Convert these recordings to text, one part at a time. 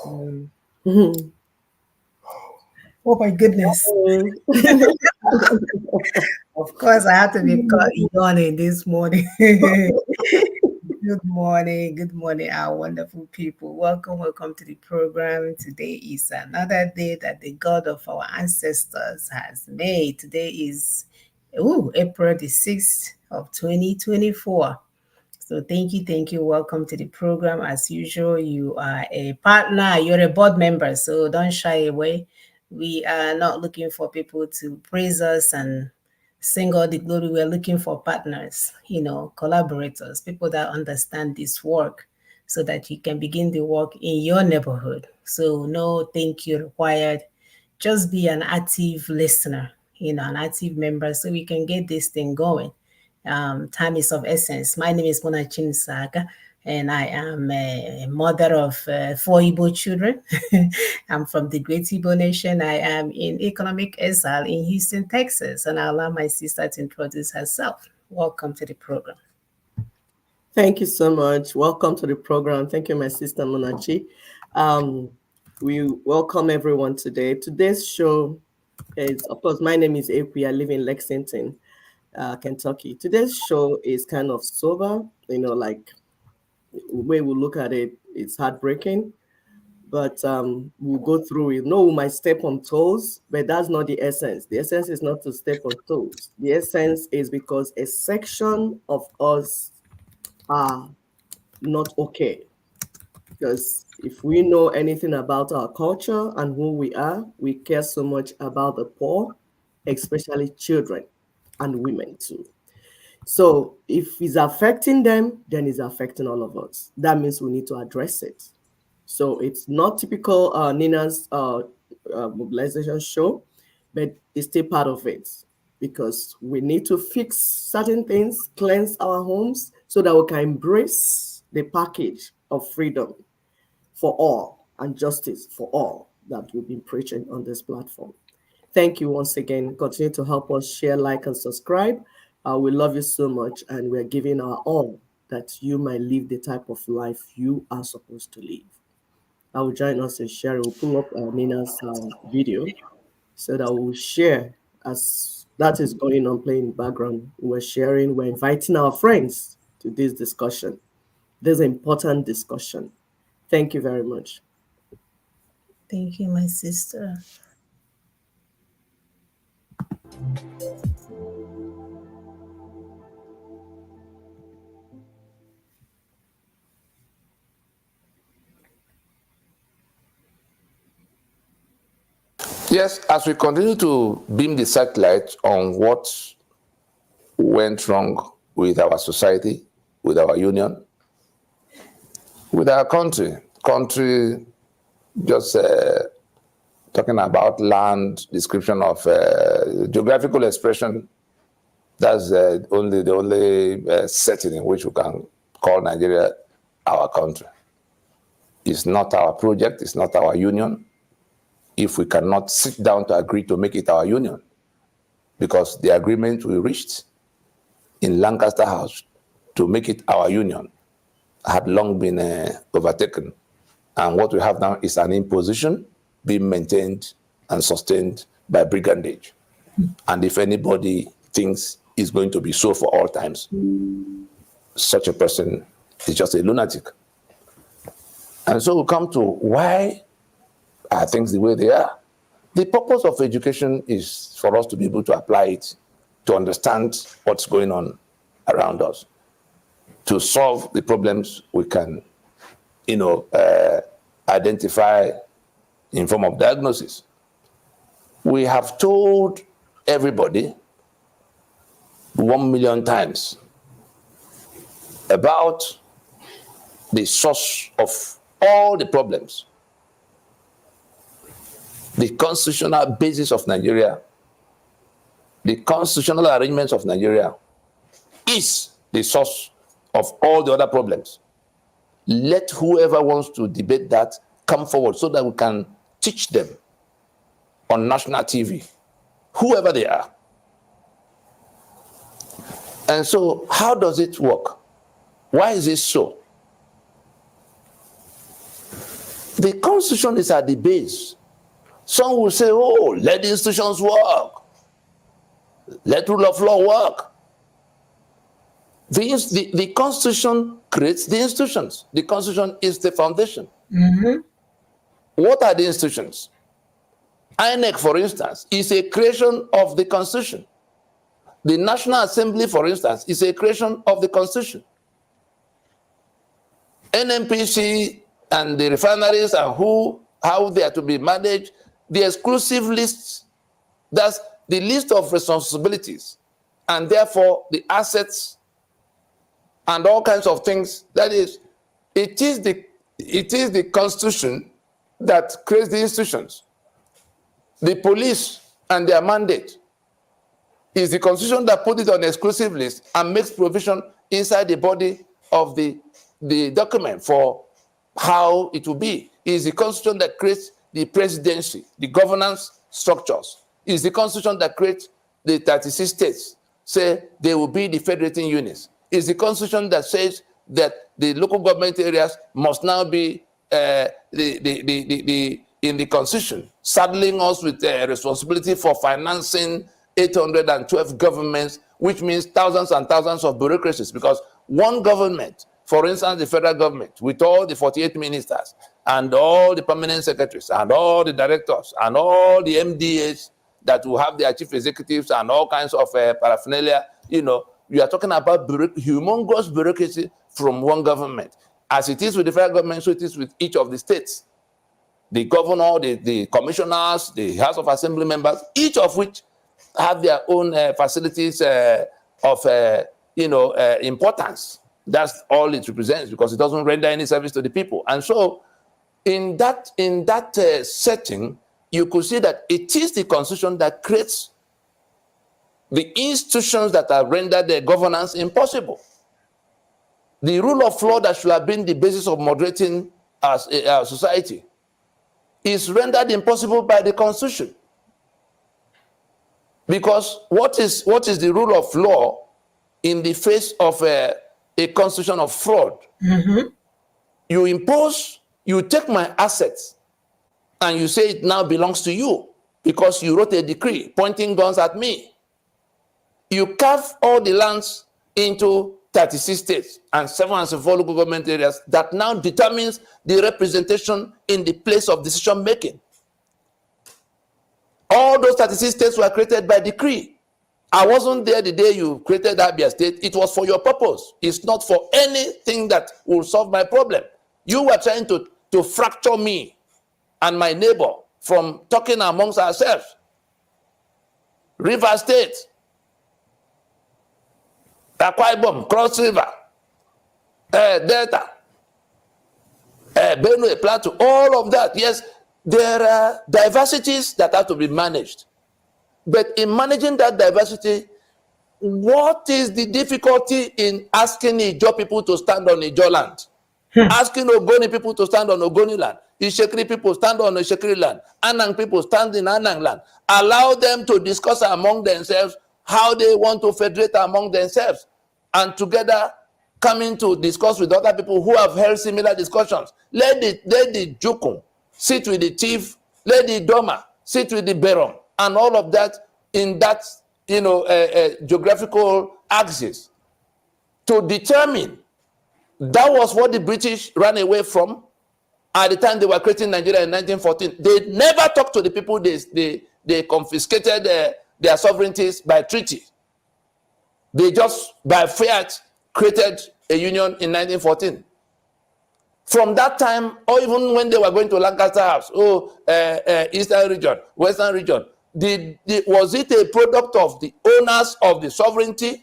Mm. Mhm. Oh my goodness. Of course, I have to be yawning this morning. Good morning, our wonderful people. Welcome, welcome to the program. Today is another day that the God of our ancestors has made. Today is April the 6th of 2024. So thank you. Welcome to the program. As usual, you are a partner, you're a board member, so don't shy away. We are not looking for people to praise us and sing all the glory. We're looking for partners, collaborators, people that understand this work so that you can begin the work in your neighborhood. So no thank you required. Just be an active listener, an active member so we can get this thing going. Time is of essence. My name is Mona Saga, and I am a mother of four Igbo children. I'm from the Great Igbo Nation. I am in economic exile in Houston, Texas, and I'll allow my sister to introduce herself. Welcome to the program. Thank you so much. Welcome to the program. Thank you, my sister Monachi. Um, we welcome everyone today. Today's show is, of course, my name is Equi. I live in Lexington, Kentucky. Today's show is kind of sober, like the way we look at it, it's heartbreaking, but we'll go through it. No, we might step on toes, but that's not the essence. The essence is not to step on toes. The essence is because a section of us are not okay. Because if we know anything about our culture and who we are, we care so much about the poor, especially children and women too. So if it's affecting them, then it's affecting all of us. That means we need to address it. So it's not typical Nina's mobilization show, but it's still part of it because we need to fix certain things, cleanse our homes so that we can embrace the package of freedom for all and justice for all that we've been preaching on this platform. Thank you once again. Continue to help us share, like, and subscribe. We love you so much, and we're giving our all that you might live the type of life you are supposed to live. I will join us in sharing. We'll pull up Nina's video so that we'll share as that is going on playing in the background. We're sharing, we're inviting our friends to this discussion. This important discussion. Thank you very much. Thank you, my sister. Yes, as we continue to beam the satellite on what went wrong with our society, with our union, with our country just talking about land, description of geographical expression, that's the only setting in which we can call Nigeria our country. It's not our project, it's not our union, if we cannot sit down to agree to make it our union. Because the agreement we reached in Lancaster House to make it our union had long been overtaken. And what we have now is an imposition being maintained and sustained by brigandage. And if anybody thinks it's going to be so for all times, such a person is just a lunatic. And so we come to why are things the way they are. The purpose of education is for us to be able to apply it, to understand what's going on around us, to solve the problems we can, identify in form of diagnosis. We have told everybody 1,000,000 times about the source of all the problems. The constitutional basis of Nigeria, the constitutional arrangements of Nigeria is the source of all the other problems. Let whoever wants to debate that come forward so that we can teach them on national TV, whoever they are. And so, how does it work? Why is it so? The constitution is at the base. Some will say, oh, let the institutions work. Let rule of law work. The constitution creates the institutions. The constitution is the foundation. Mm-hmm. What are the institutions? INEC, for instance, is a creation of the constitution. The National Assembly, for instance, is a creation of the constitution. NNPC and the refineries and how they are to be managed, the exclusive lists, that's the list of responsibilities, and therefore the assets and all kinds of things. That is, it is the constitution that creates the institutions. The police and their mandate is the constitution that put it on exclusive list and makes provision inside the body of the document for how it will be. It is the constitution that creates the presidency, the governance structures. It is the constitution that creates the 36 states, say they will be the federating units. It is the constitution that says that the local government areas must now be in the constitution, saddling us with responsibility for financing 812 governments, which means thousands and thousands of bureaucracies, because one government, for instance, the federal government, with all the 48 ministers and all the permanent secretaries and all the directors and all the MDAs that will have their chief executives and all kinds of paraphernalia, you are talking about humongous bureaucracy from one government. As it is with the federal government, so it is with each of the states. The governor, the commissioners, the House of Assembly members, each of which have their own facilities of importance. That's all it represents, because it doesn't render any service to the people. And so in that setting, you could see that it is the constitution that creates the institutions that have rendered their governance impossible. The rule of law that should have been the basis of moderating our society is rendered impossible by the constitution. Because what is the rule of law in the face of a constitution of fraud? Mm-hmm. You take my assets and you say it now belongs to you because you wrote a decree pointing guns at me. You carve all the lands into 36 states and 704 local government areas that now determines the representation in the place of decision making. All those 36 states were created by decree. I wasn't there the day you created Abia State. It was for your purpose. It's not for anything that will solve my problem. You were trying to fracture me and my neighbor from talking amongst ourselves. River State, Akwa Ibom, Cross River, Delta, Benue, Plateau, all of that. Yes, there are diversities that have to be managed. But in managing that diversity, what is the difficulty in asking Ijaw people to stand on Ijaw land? Asking Ogoni people to stand on Ogoni land? Ishekiri people stand on Ishekiri land? Anang people stand in Anang land? Allow them to discuss among themselves how they want to federate among themselves, and together coming to discuss with other people who have held similar discussions. Let the Jukun sit with the chief, let the Doma sit with the Berom, and all of that in that geographical axis to determine. That was what the British ran away from at the time they were creating Nigeria in 1914. They never talked to the people. They confiscated their sovereignties by treaty. They just, by fiat, created a union in 1914. From that time, or even when they were going to Lancaster House, Eastern region, Western region, was it a product of the owners of the sovereignty?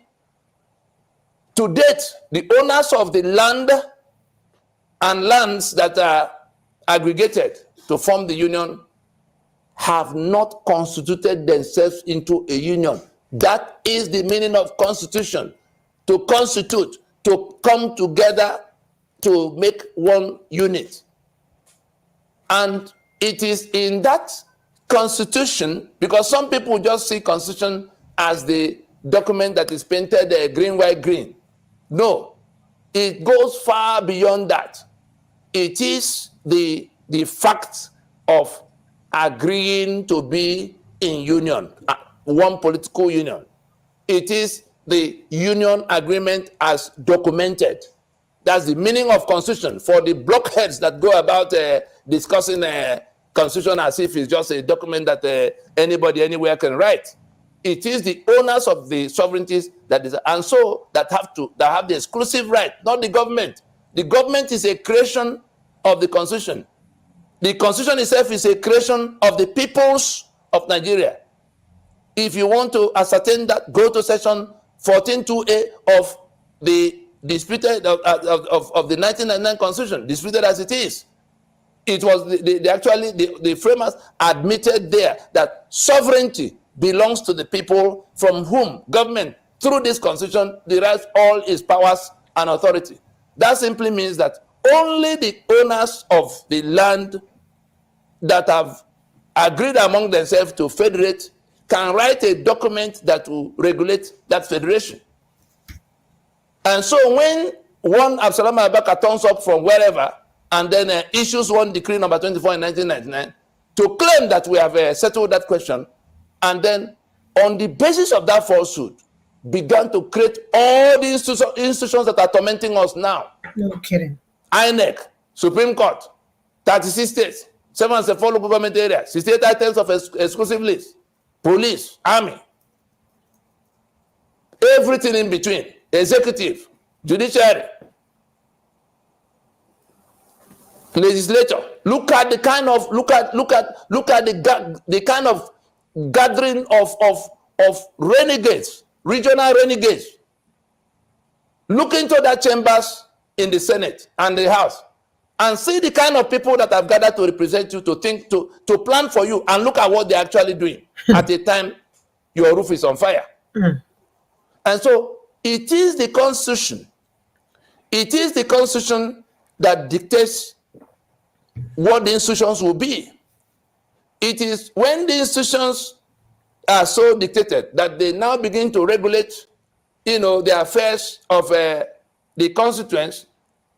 To date, the owners of the land and lands that are aggregated to form the union have not constituted themselves into a union. That is the meaning of constitution. To constitute, to come together to make one unit. And it is in that constitution, because some people just see constitution as the document that is painted green, white, green. No, it goes far beyond that. It is the the fact of agreeing to be in union, one political union. It is the union agreement as documented. That's the meaning of constitution. For the blockheads that go about discussing constitution as if it's just a document that anybody anywhere can write. It is the owners of the sovereignties that is, and so that have the exclusive right, not the government. The government is a creation of the constitution. The constitution itself is a creation of the peoples of Nigeria. If you want to ascertain that, go to section 14.2a of the disputed of the 1999 constitution, disputed as it is. It was the framers admitted there that sovereignty belongs to the people, from whom government, through this constitution, derives all its powers and authority. That simply means that only the owners of the land that have agreed among themselves to federate can write a document that will regulate that federation. And so when one Absalom Abaka turns up from wherever and then issues one decree number 24 in 1999 to claim that we have settled that question, and then on the basis of that falsehood began to create all the institutions that are tormenting us now. No kidding. INEC, Supreme Court, 36 states, 704 local government areas, 68 items of exclusive list, police, army, everything in between, executive, judiciary, legislature. Look at the kind of the kind of gathering of renegades, regional renegades. Look into that chambers in the Senate and the House and see the kind of people that have gathered to represent you, to think, to plan for you, and look at what they're actually doing at a time your roof is on fire. And so it is the Constitution. It is the Constitution that dictates what the institutions will be. It is when the institutions are so dictated that they now begin to regulate, the affairs of the constituents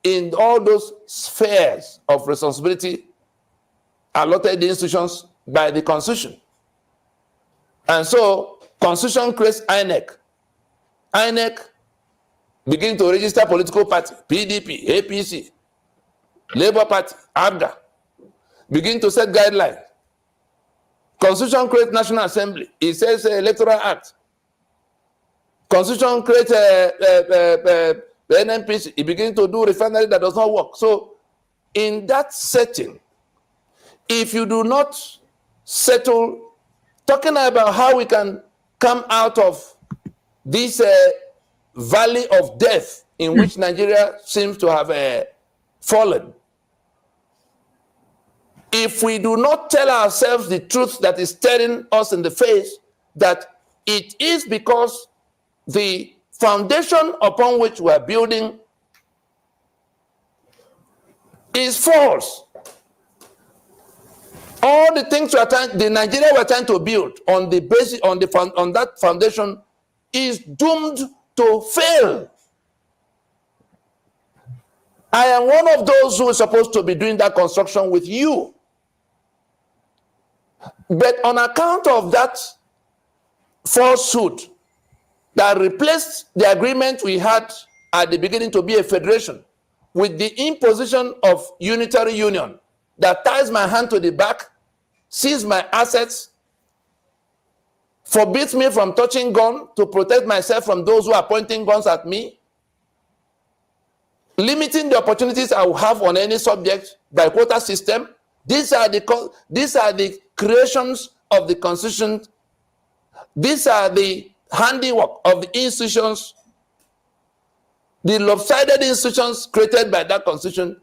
in all those spheres of responsibility allotted the institutions by the Constitution. And so Constitution creates INEC. INEC begin to register political party, PDP, APC, Labour Party, ABGA, begin to set guidelines. Constitution creates National Assembly. It says Electoral Act. Constitution creates the NNPC. It begins to do refinery that does not work. So in that setting, if you do not settle, talking about how we can come out of this valley of death in which Nigeria seems to have fallen, if we do not tell ourselves the truth that is staring us in the face, that it is because the foundation upon which we are building is false. All the things the Nigeria we're trying to build on the basis, on that foundation, is doomed to fail. I am one of those who is supposed to be doing that construction with you. But on account of that falsehood that replaced the agreement we had at the beginning to be a federation with the imposition of unitary union that ties my hand to the back, seizes my assets, forbids me from touching gun to protect myself from those who are pointing guns at me, limiting the opportunities I will have on any subject by quota system. These are the creations of the Constitution. These are the handiwork of the institutions, the lopsided institutions created by that Constitution.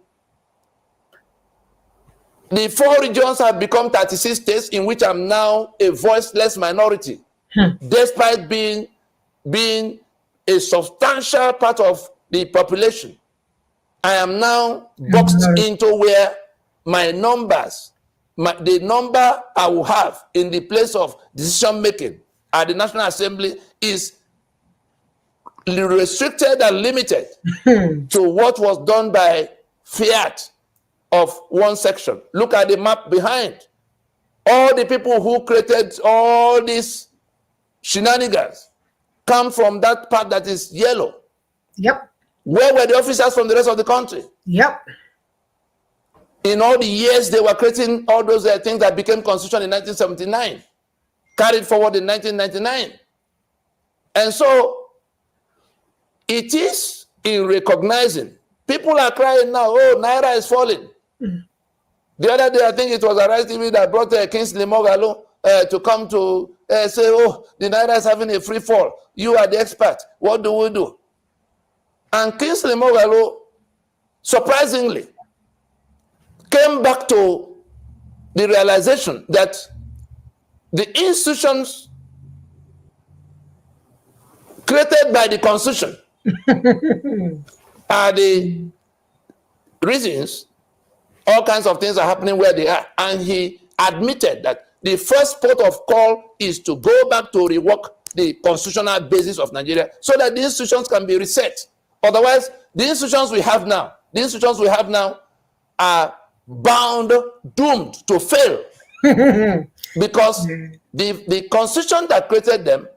The 4 regions have become 36 states, in which I'm now a voiceless minority, despite being a substantial part of the population. I am now boxed into where my numbers, the number I will have in the place of decision making at the National Assembly is restricted and limited to what was done by fiat of one section. Look at the map behind. All the people who created all these shenanigans come from that part that is yellow. Yep. Where were the officers from the rest of the country? Yep. In all the years they were creating all those things that became constitution in 1979, carried forward in 1999. And so it is in recognizing. People are crying now, oh, Naira is falling. The other day, I think it was Arise TV that brought Kingsley Moghalu to come to say, oh, the Naira is having a free fall. You are the expert. What do we do? And Kingsley Moghalu, surprisingly, came back to the realization that the institutions created by the Constitution are the reasons all kinds of things are happening where they are. And he admitted that the first port of call is to go back to rework the constitutional basis of Nigeria so that the institutions can be reset. Otherwise, the institutions we have now are bound, doomed to fail. Because the constitution that created them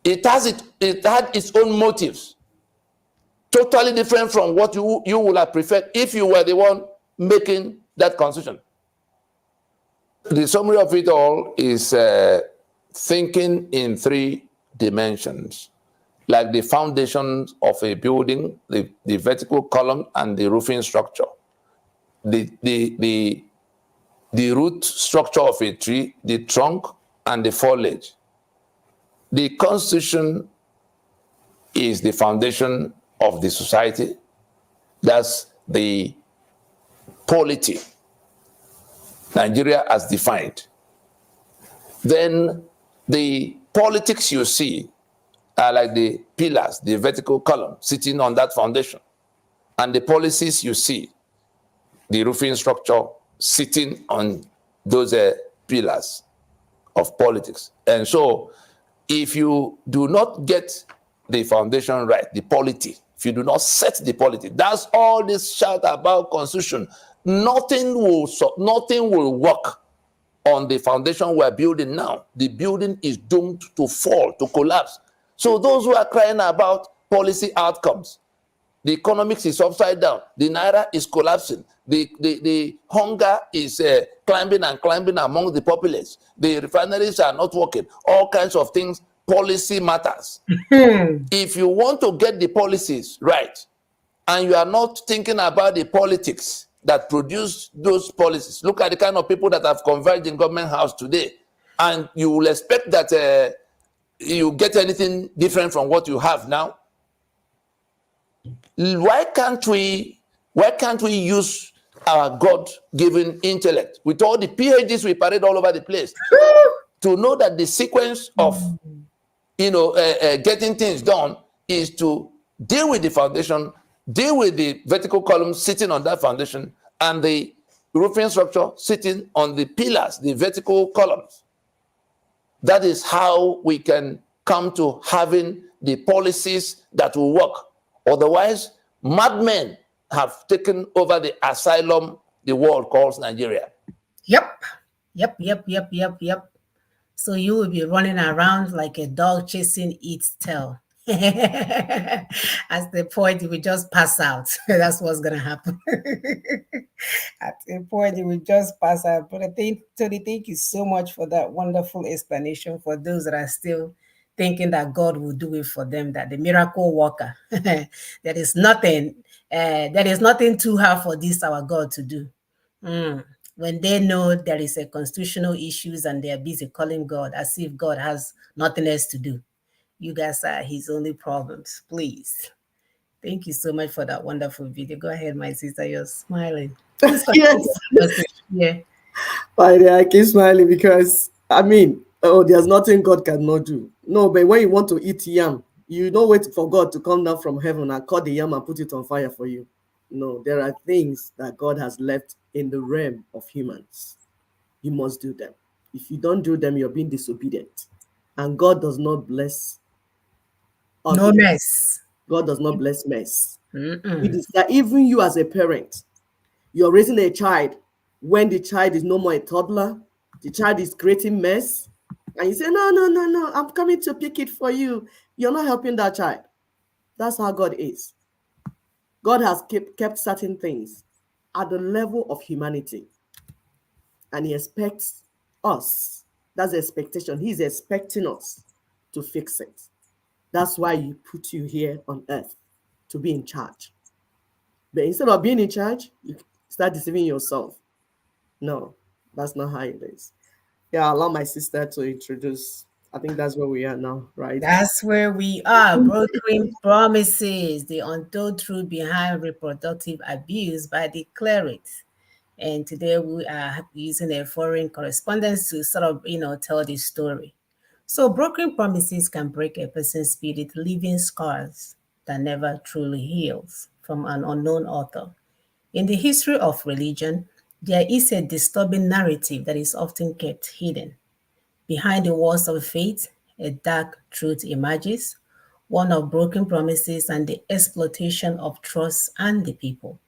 it had its own motives, totally different from what you would have preferred if you were the one making that constitution. The summary of it all is thinking in three dimensions, like the foundations of a building, the vertical column and the roofing structure, the root structure of a tree, the trunk and the foliage. The Constitution is the foundation of the society. That's the polity Nigeria has defined. Then the politics you see are like the pillars, the vertical column sitting on that foundation. And the policies you see, the roofing structure sitting on those pillars of politics. And so if you do not get the foundation right, the polity, if you do not set the polity, that's all this shout about constitution. Nothing will work on the foundation we're building now. The building is doomed to fall, to collapse. So those who are crying about policy outcomes, the economics is upside down, the Naira is collapsing, the hunger is climbing among the populace, the refineries are not working, all kinds of things. Policy matters. If you want to get the policies right, and you are not thinking about the politics that produce those policies, look at the kind of people that have converged in government house today, and you will expect that you get anything different from what you have now. Why can't we use our God-given intellect with all the PhDs we parade all over the place to know that the sequence of getting things done is to deal with the foundation, deal with the vertical column sitting on that foundation, and the roofing structure sitting on the pillars, the vertical columns. That is how we can come to having the policies that will work. Otherwise, madmen have taken over the asylum the world calls Nigeria. Yep. So you will be running around like a dog chasing its tail. At the point you will just pass out. That's what's gonna happen. At the point you will just pass out. But I think, Tony, thank you so much for that wonderful explanation for those that are still thinking that God will do it for them, that the miracle worker. There is nothing too hard for this our God to do. When they know there is a constitutional issues and they are busy calling God as if God has nothing else to do. You guys are his only problems. Please. Thank you so much for that wonderful video. Go ahead, my sister. You're smiling. Yes. Yeah. I keep smiling because, there's nothing God cannot do. No, but when you want to eat yam, you don't wait for God to come down from heaven and cut the yam and put it on fire for you. No, there are things that God has left in the realm of humans. You must do them. If you don't do them, you're being disobedient. And God does not bless no mess. God does not bless mess. It is that even you as a parent, you're raising a child when the child is no more a toddler, the child is creating mess, and you say, no, no, no, no, I'm coming to pick it for you. You're not helping that child. That's how God is. God has kept certain things at the level of humanity, and He expects us. That's the expectation. He's expecting us to fix it. That's why He put you here on earth, to be in charge. But instead of being in charge, you start deceiving yourself. No, that's not how it is. Yeah, I'll allow my sister to introduce. I think that's where we are now, right? That's where we are. Brokering promises, the untold truth behind reproductive abuse by the clerics. And today we are using a foreign correspondence to sort of, tell this story. So brokering promises can break a person's spirit, leaving scars that never truly heals, from an unknown author. In the history of religion, there is a disturbing narrative that is often kept hidden. Behind the walls of faith, a dark truth emerges, one of broken promises and the exploitation of trust and the people.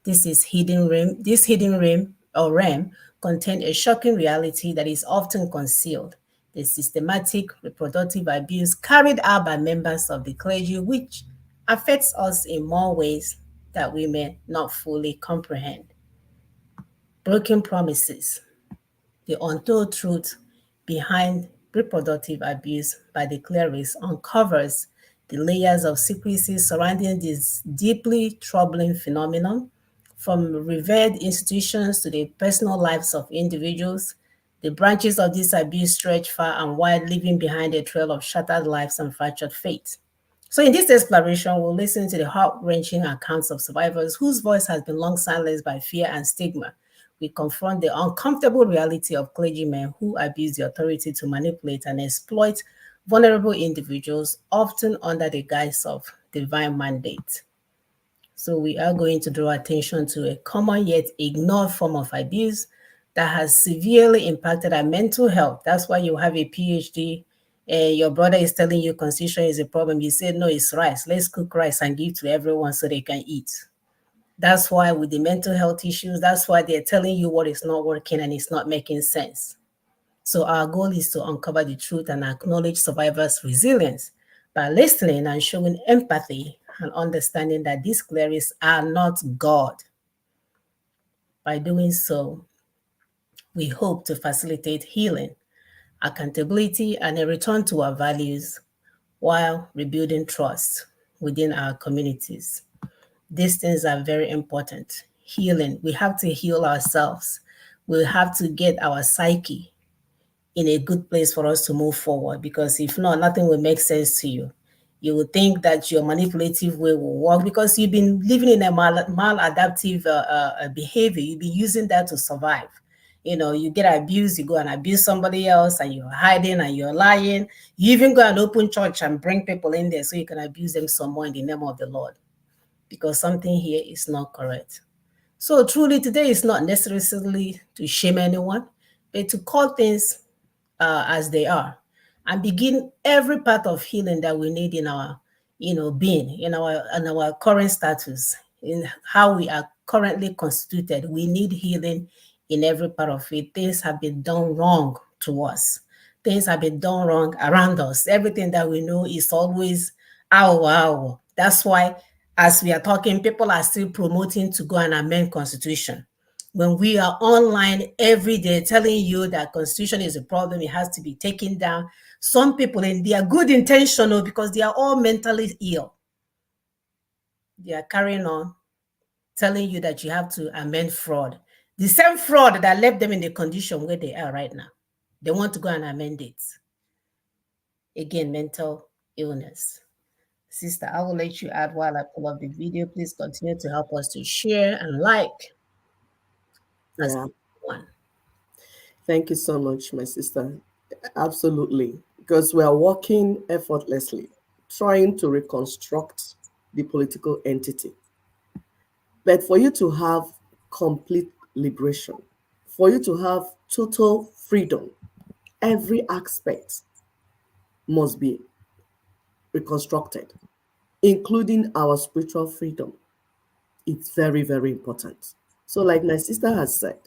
This hidden realm or realm contains a shocking reality that is often concealed. The systematic reproductive abuse carried out by members of the clergy, which affects us in more ways that we may not fully comprehend. Broken promises, the untold truth behind reproductive abuse by the clerics uncovers the layers of secrecy surrounding this deeply troubling phenomenon, from revered institutions to the personal lives of individuals. The branches of this abuse stretch far and wide, leaving behind a trail of shattered lives and fractured faith. So, in this exploration, we'll listen to the heart wrenching accounts of survivors whose voice has been long silenced by fear and stigma. We confront the uncomfortable reality of clergymen who abuse the authority to manipulate and exploit vulnerable individuals, often under the guise of divine mandate. So, we are going to draw attention to a common yet ignored form of abuse that has severely impacted our mental health. That's why you have a PhD and your brother is telling you constitution is a problem. You say, no, it's rice. Let's cook rice and give to everyone so they can eat. That's why with the mental health issues, that's why they're telling you what is not working and it's not making sense. So our goal is to uncover the truth and acknowledge survivors' resilience by listening and showing empathy and understanding that these clerics are not God. By doing so, we hope to facilitate healing, accountability, and a return to our values while rebuilding trust within our communities. These things are very important. Healing, we have to heal ourselves. We have to get our psyche in a good place for us to move forward, because if not, nothing will make sense to you. You will think that your manipulative way will work because you've been living in a maladaptive behavior. You've been using that to survive. You get abused, you go and abuse somebody else, and you're hiding and you're lying. You even go and open church and bring people in there so you can abuse them some more in the name of the Lord, because something here is not correct. So truly, today is not necessarily to shame anyone, but to call things as they are, and begin every part of healing that we need in our, being, in our current status, in how we are currently constituted. We need healing in every part of it. Things have been done wrong to us. Things have been done wrong around us. Everything that we know is always our. That's why, as we are talking, people are still promoting to go and amend constitution when we are online every day telling you that constitution is a problem, it has to be taken down. Some people, in their good intention, because they are all mentally ill, they are carrying on telling you that you have to amend fraud. The same fraud that left them in the condition where they are right now. They want to go and amend it. Again, mental illness. Sister, I will let you add while I pull up the video. Please continue to help us to share and like as Yeah. one. Thank you so much, my sister. Absolutely. Because we are working effortlessly, trying to reconstruct the political entity. But for you to have complete liberation, for you to have total freedom, every aspect must be reconstructed. including our spiritual freedom. It's very, very important. So, like my sister has said,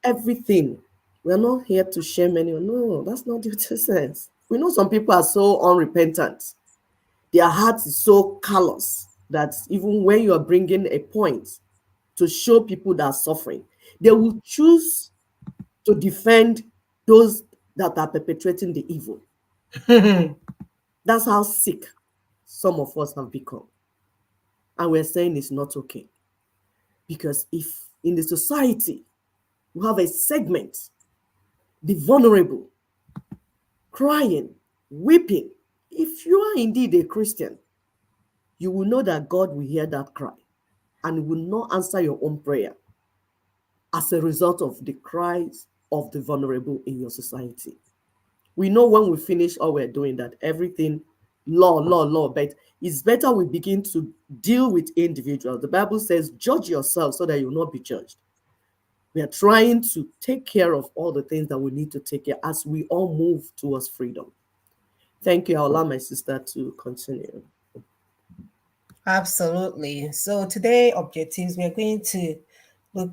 everything, we're not here to shame anyone. No, that's not the sense. We know some people are so unrepentant. Their heart is so callous that even when you are bringing a point to show people that are suffering, they will choose to defend those that are perpetrating the evil. That's how sick some of us have become. And we're saying it's not okay. Because if in the society we have a segment, the vulnerable, crying, weeping, if you are indeed a Christian, you will know that God will hear that cry and will not answer your own prayer as a result of the cries of the vulnerable in your society. We know when we finish all we're doing that everything, law, but it's better we begin to deal with individuals. The Bible says, judge yourself so that you'll not be judged. We are trying to take care of all the things that we need to take care as we all move towards freedom. Thank you. I'll allow my sister to continue. Absolutely. So today, objectives, we're going to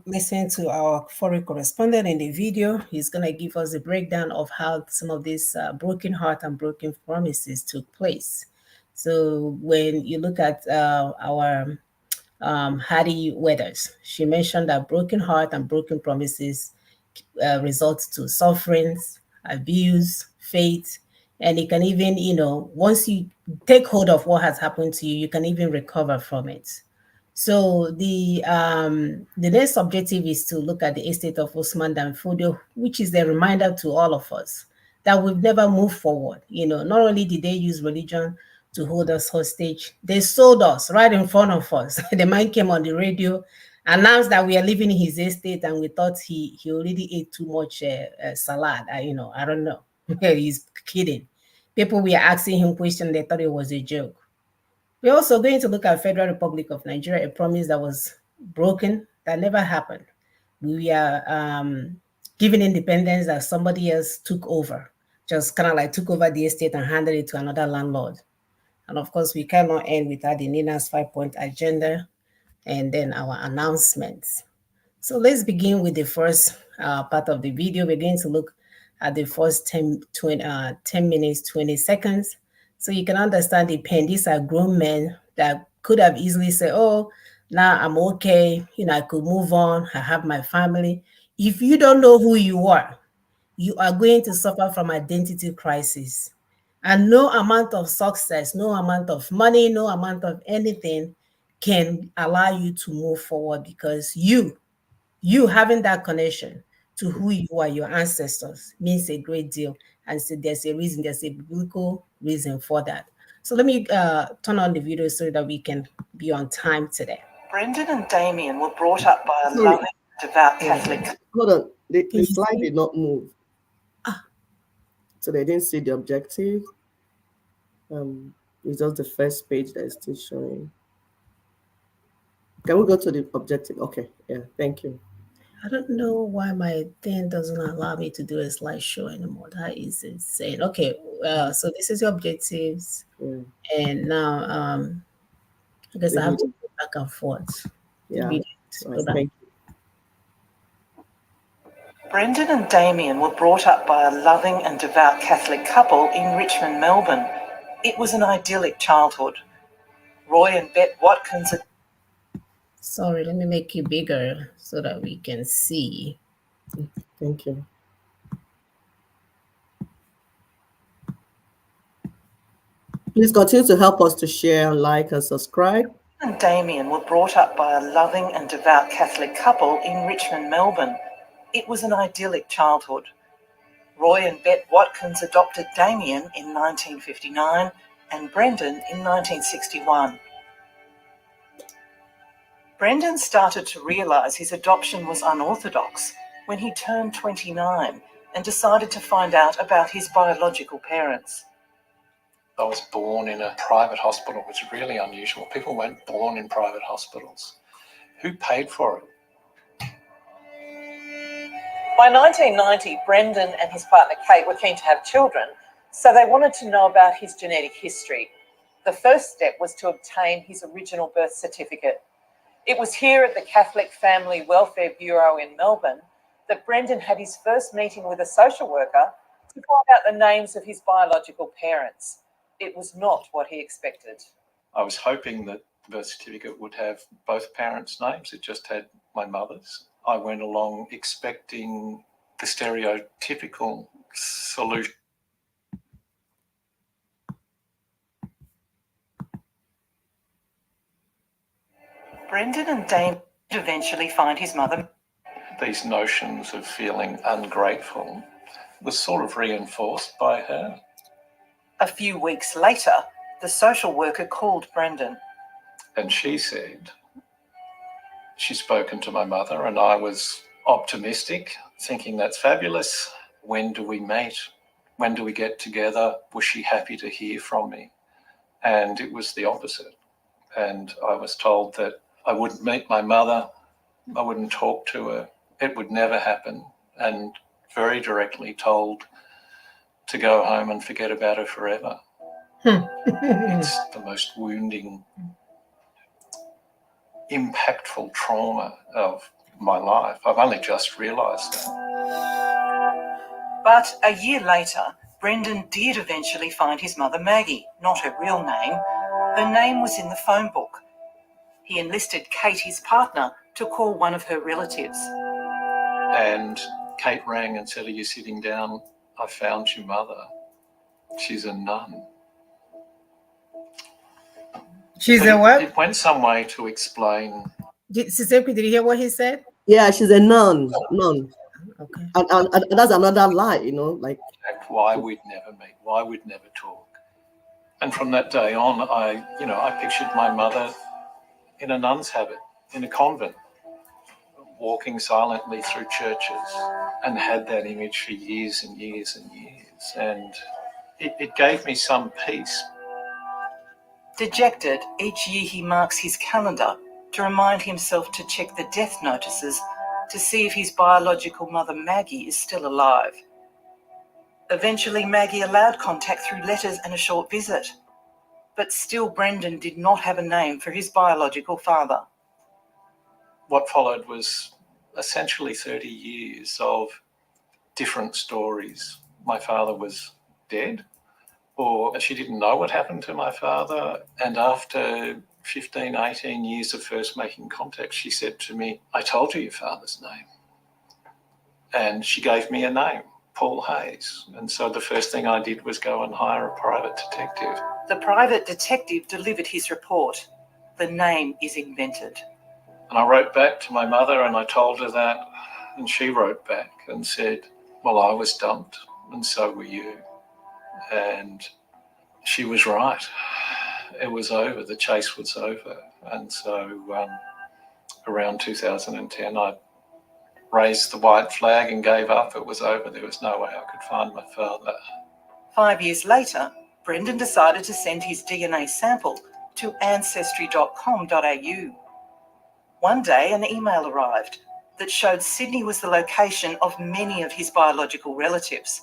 listen to our foreign correspondent in the video. He's going to give us a breakdown of how some of these broken heart and broken promises took place. So when you look at our Hattie Weathers, she mentioned that broken heart and broken promises result to sufferings, abuse, fate, and it can even, once you take hold of what has happened to you, you can even recover from it. So the next objective is to look at the estate of Usman Danfodio, which is a reminder to all of us that we've never moved forward. Not only did they use religion to hold us hostage, they sold us right in front of us. The man came on the radio, announced that we are living in his estate, and we thought he already ate too much salad. I don't know. He's kidding. People were asking him questions, they thought it was a joke. We're also going to look at Federal Republic of Nigeria, a promise that was broken, that never happened. We are given independence that somebody else took over, just kind of like took over the estate and handed it to another landlord. And of course, we cannot end without the Nina's 5-point agenda and then our announcements. So let's begin with the first part of the video. We're going to look at the first 10 minutes, 20 seconds. So you can understand the pain. These are grown men that could have easily said, oh, now I'm okay. I could move on. I have my family. If you don't know who you are going to suffer from identity crisis. And no amount of success, no amount of money, no amount of anything can allow you to move forward, because you having that connection to who you are, your ancestors, means a great deal. And so there's a reason, there's a biblical reason for that. So let me turn on the video so that we can be on time today. Brendan and Damien were brought up by a loving, devout Catholic. Hold on, the slide did not move. So they didn't see the objective. It's just the first page that is still showing. Can we go to the objective? Okay, yeah, thank you. I don't know why my thing doesn't allow me to do a slideshow anymore. That is insane. Okay, so this is your objectives. Yeah. And now I guess I have to go back and forth. Yeah, thank you. Brendan and Damien were brought up by a loving and devout Catholic couple in Richmond, Melbourne. It was an idyllic childhood. Roy and Bet Watkins... Sorry, let me make it bigger so that we can see. Thank you. Please continue to help us to share, like, and subscribe. And Damien were brought up by a loving and devout Catholic couple in Richmond, Melbourne. It was an idyllic childhood. Roy and Bet Watkins adopted Damien in 1959 and Brendan in 1961. Brendan started to realise his adoption was unorthodox when he turned 29 and decided to find out about his biological parents. I was born in a private hospital, which is really unusual. People weren't born in private hospitals. Who paid for it? By 1990, Brendan and his partner Kate were keen to have children, so they wanted to know about his genetic history. The first step was to obtain his original birth certificate. It was here at the Catholic Family Welfare Bureau in Melbourne that Brendan had his first meeting with a social worker to find out the names of his biological parents. It was not what he expected. I was hoping that the birth certificate would have both parents' names. It just had my mother's. I went along expecting the stereotypical solution. Brendan and Dame eventually find his mother. These notions of feeling ungrateful was sort of reinforced by her. A few weeks later, the social worker called Brendan. And she said she'd spoken to my mother, and I was optimistic, thinking that's fabulous. When do we meet? When do we get together? Was she happy to hear from me? And it was the opposite. And I was told that I wouldn't meet my mother, I wouldn't talk to her, it would never happen, and very directly told to go home and forget about her forever. It's the most wounding, impactful trauma of my life. I've only just realised that. But a year later, Brendan did eventually find his mother Maggie, not her real name. Her name was in the phone book. He enlisted Kate, his partner, to call one of her relatives. And Kate rang and said, "Are you sitting down? I found your mother. She's a nun." She's a what? It went some way to explain. Siseku, did you hear what he said? Yeah, she's a nun. Okay. And that's another lie, like Why we'd never meet, why we'd never talk. And from that day on, I pictured my mother in a nun's habit, in a convent, walking silently through churches, and had that image for years and years and years. And it gave me some peace. Dejected, each year he marks his calendar to remind himself to check the death notices to see if his biological mother Maggie is still alive. Eventually, Maggie allowed contact through letters and a short visit. But still, Brendan did not have a name for his biological father. What followed was essentially 30 years of different stories. My father was dead, or she didn't know what happened to my father. And after 15, 18 years of first making contact, she said to me, "I told you your father's name." And she gave me a name, Paul Hayes. And so the first thing I did was go and hire a private detective. The private detective delivered his report. The name is invented. And I wrote back to my mother and I told her that, and she wrote back and said, "Well, I was dumped and so were you." And she was right. It was over. The chase was over. And so around 2010, I raised the white flag and gave up. It was over. There was no way I could find my father. 5 years later, Brendan decided to send his DNA sample to ancestry.com.au. One day, an email arrived that showed Sydney was the location of many of his biological relatives,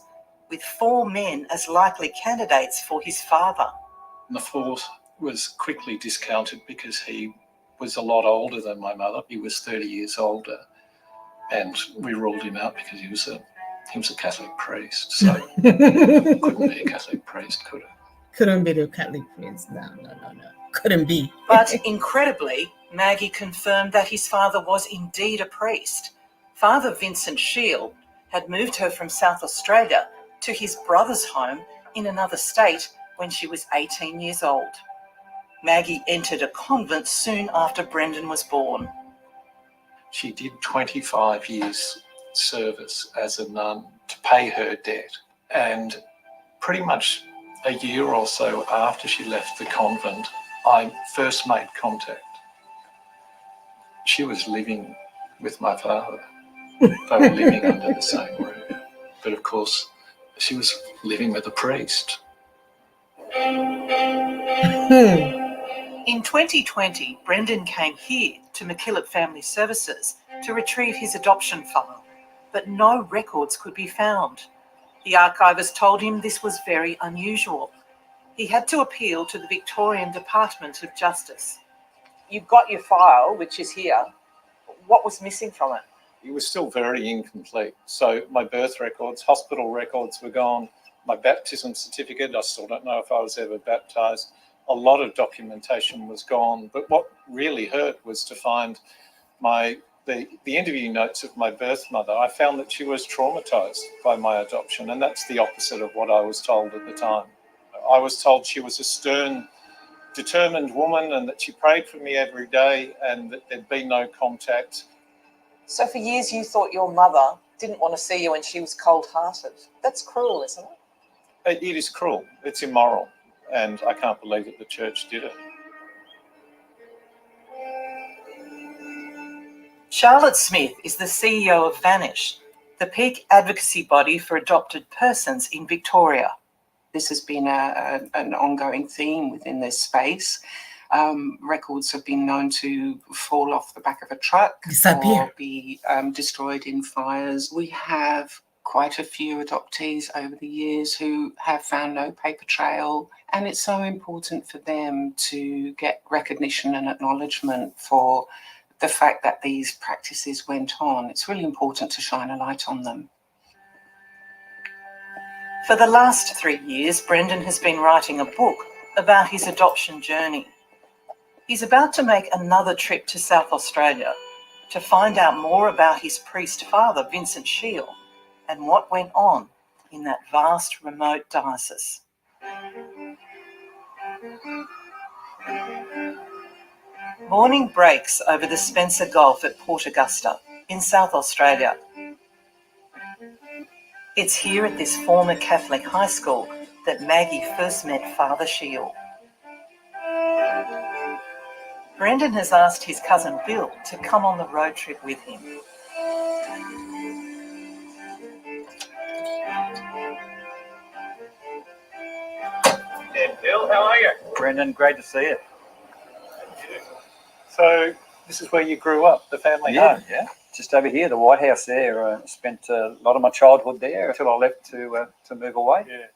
with 4 men as likely candidates for his father. And the fourth was quickly discounted because he was a lot older than my mother. He was 30 years older, and we ruled him out because he was a Catholic priest. So couldn't be a Catholic priest, could it? Couldn't be the Catholic priest. No. Couldn't be. But incredibly, Maggie confirmed that his father was indeed a priest. Father Vincent Shield had moved her from South Australia to his brother's home in another state when she was 18 years old. Maggie entered a convent soon after Brendan was born. She did 25 years service as a nun to pay her debt. And pretty much a year or so after she left the convent, I first made contact. She was living with my father. They were living under the same roof. But of course, she was living with a priest. In 2020, Brendan came here to MacKillop Family Services to retrieve his adoption file, but no records could be found. The archivist told him this was very unusual. He had to appeal to the Victorian Department of Justice. You've got your file, which is here. What was missing from it? It was still very incomplete. So my birth records, hospital records were gone. My baptism certificate, I still don't know if I was ever baptised. A lot of documentation was gone. But what really hurt was to find the interview notes of my birth mother. I found that she was traumatised by my adoption, and that's the opposite of what I was told at the time. I was told she was a stern, determined woman and that she prayed for me every day and that there'd be no contact. So for years you thought your mother didn't want to see you and she was cold-hearted. That's cruel, isn't it? It is cruel. It's immoral. And I can't believe that the church did it. Charlotte Smith is the CEO of Vanish, the peak advocacy body for adopted persons in Victoria. This has been an ongoing theme within this space. Records have been known to fall off the back of a truck or be destroyed in fires. We have quite a few adoptees over the years who have found no paper trail, and it's so important for them to get recognition and acknowledgement for the fact that these practices went on. It's really important to shine a light on them. For the last 3 years, Brendan has been writing a book about his adoption journey. He's about to make another trip to South Australia to find out more about his priest father, Vincent Shield, and what went on in that vast, remote diocese. Morning breaks over the Spencer Gulf at Port Augusta in South Australia. It's here at this former Catholic high school that Maggie first met Father Shield. Brendan has asked his cousin Bill to come on the road trip with him. Hey, Bill, how are you? Brendan, great to see you. So this is where you grew up, the family home, yeah? Just over here, the White House there. Spent a lot of my childhood there until I left to move away. Yeah.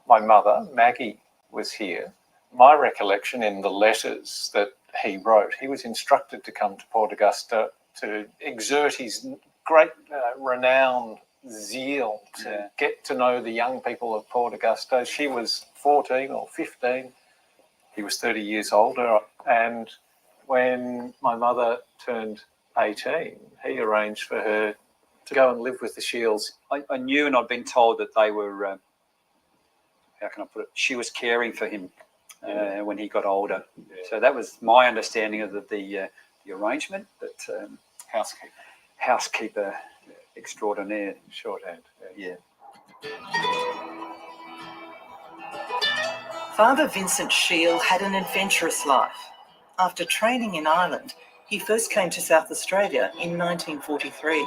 My mother, Maggie, was here. My recollection in the letters that he wrote, he was instructed to come to Port Augusta to exert his great renowned zeal to get to know the young people of Port Augusta. She was 14 or 15. He was 30 years older. And when my mother turned 18, he arranged for her to go and live with the Shields. I knew, and I'd been told that they were, how can I put it, she was caring for him when he got older. Yeah. So that was my understanding of the arrangement. But housekeeper extraordinaire. Shorthand. Yeah. Father Vincent Shield had an adventurous life. After training in Ireland, he first came to South Australia in 1943.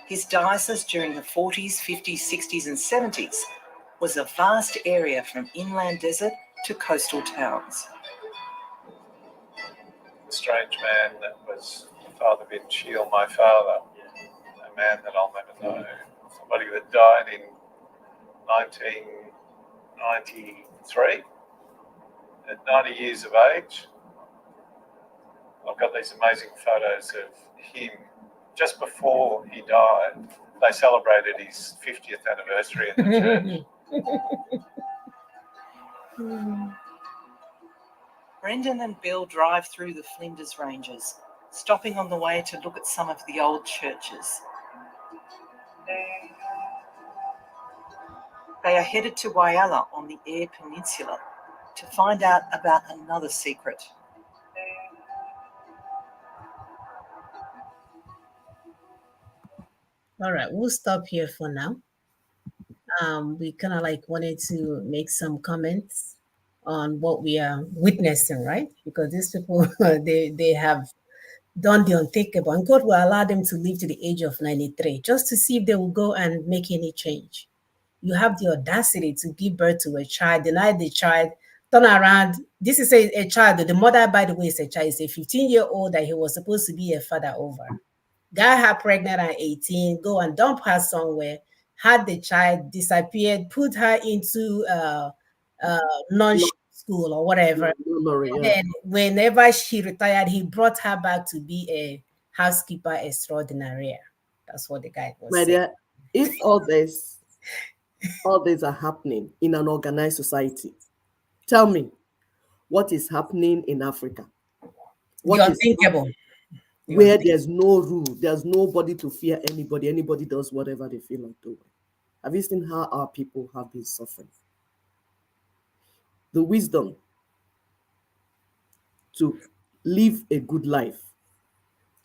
His diocese during the 40s, 50s, 60s and 70s was a vast area from inland desert to coastal towns. Strange man that was Father Vincent Shield, my father, a man that I'll never know. Somebody that died in 1993 at 90 years of age. I've got these amazing photos of him just before he died. They celebrated his 50th anniversary in the church. Brendan and Bill drive through the Flinders Ranges, stopping on the way to look at some of the old churches. They are headed to Whyalla on the Eyre Peninsula to find out about another secret. All right, we'll stop here for now. We kind of like wanted to make some comments on what we are witnessing, right? Because these people, they have done the unthinkable, and God will allow them to live to the age of 93 just to see if they will go and make any change. You have the audacity to give birth to a child, deny the child, turn around. This is a child. The mother, by the way, is a child. It's a 15-year-old that he was supposed to be a father over. Got her pregnant at 18, go and dump her somewhere, had the child, disappeared, put her into non-school or whatever. Memory, yeah. And whenever she retired, he brought her back to be a housekeeper extraordinaire. That's what the guy was My saying. dear, if all these are happening in an organized society, tell me, what is happening in Africa? The What is unthinkable. where there's no rule, there's nobody to fear anybody, anybody does whatever they feel like doing. Have you seen how our people have been suffering? The wisdom to live a good life,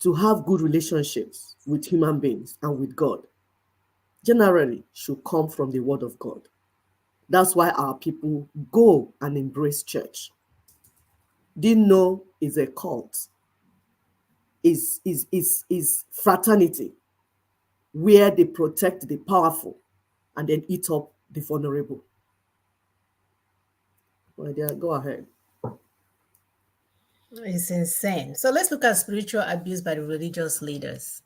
to have good relationships with human beings and with God, generally should come from the word of God. That's why our people go and embrace church. Didn't know is a cult, is fraternity, where they protect the powerful and then eat up the vulnerable. My dear, go ahead. It's insane. So let's look at spiritual abuse by the religious leaders.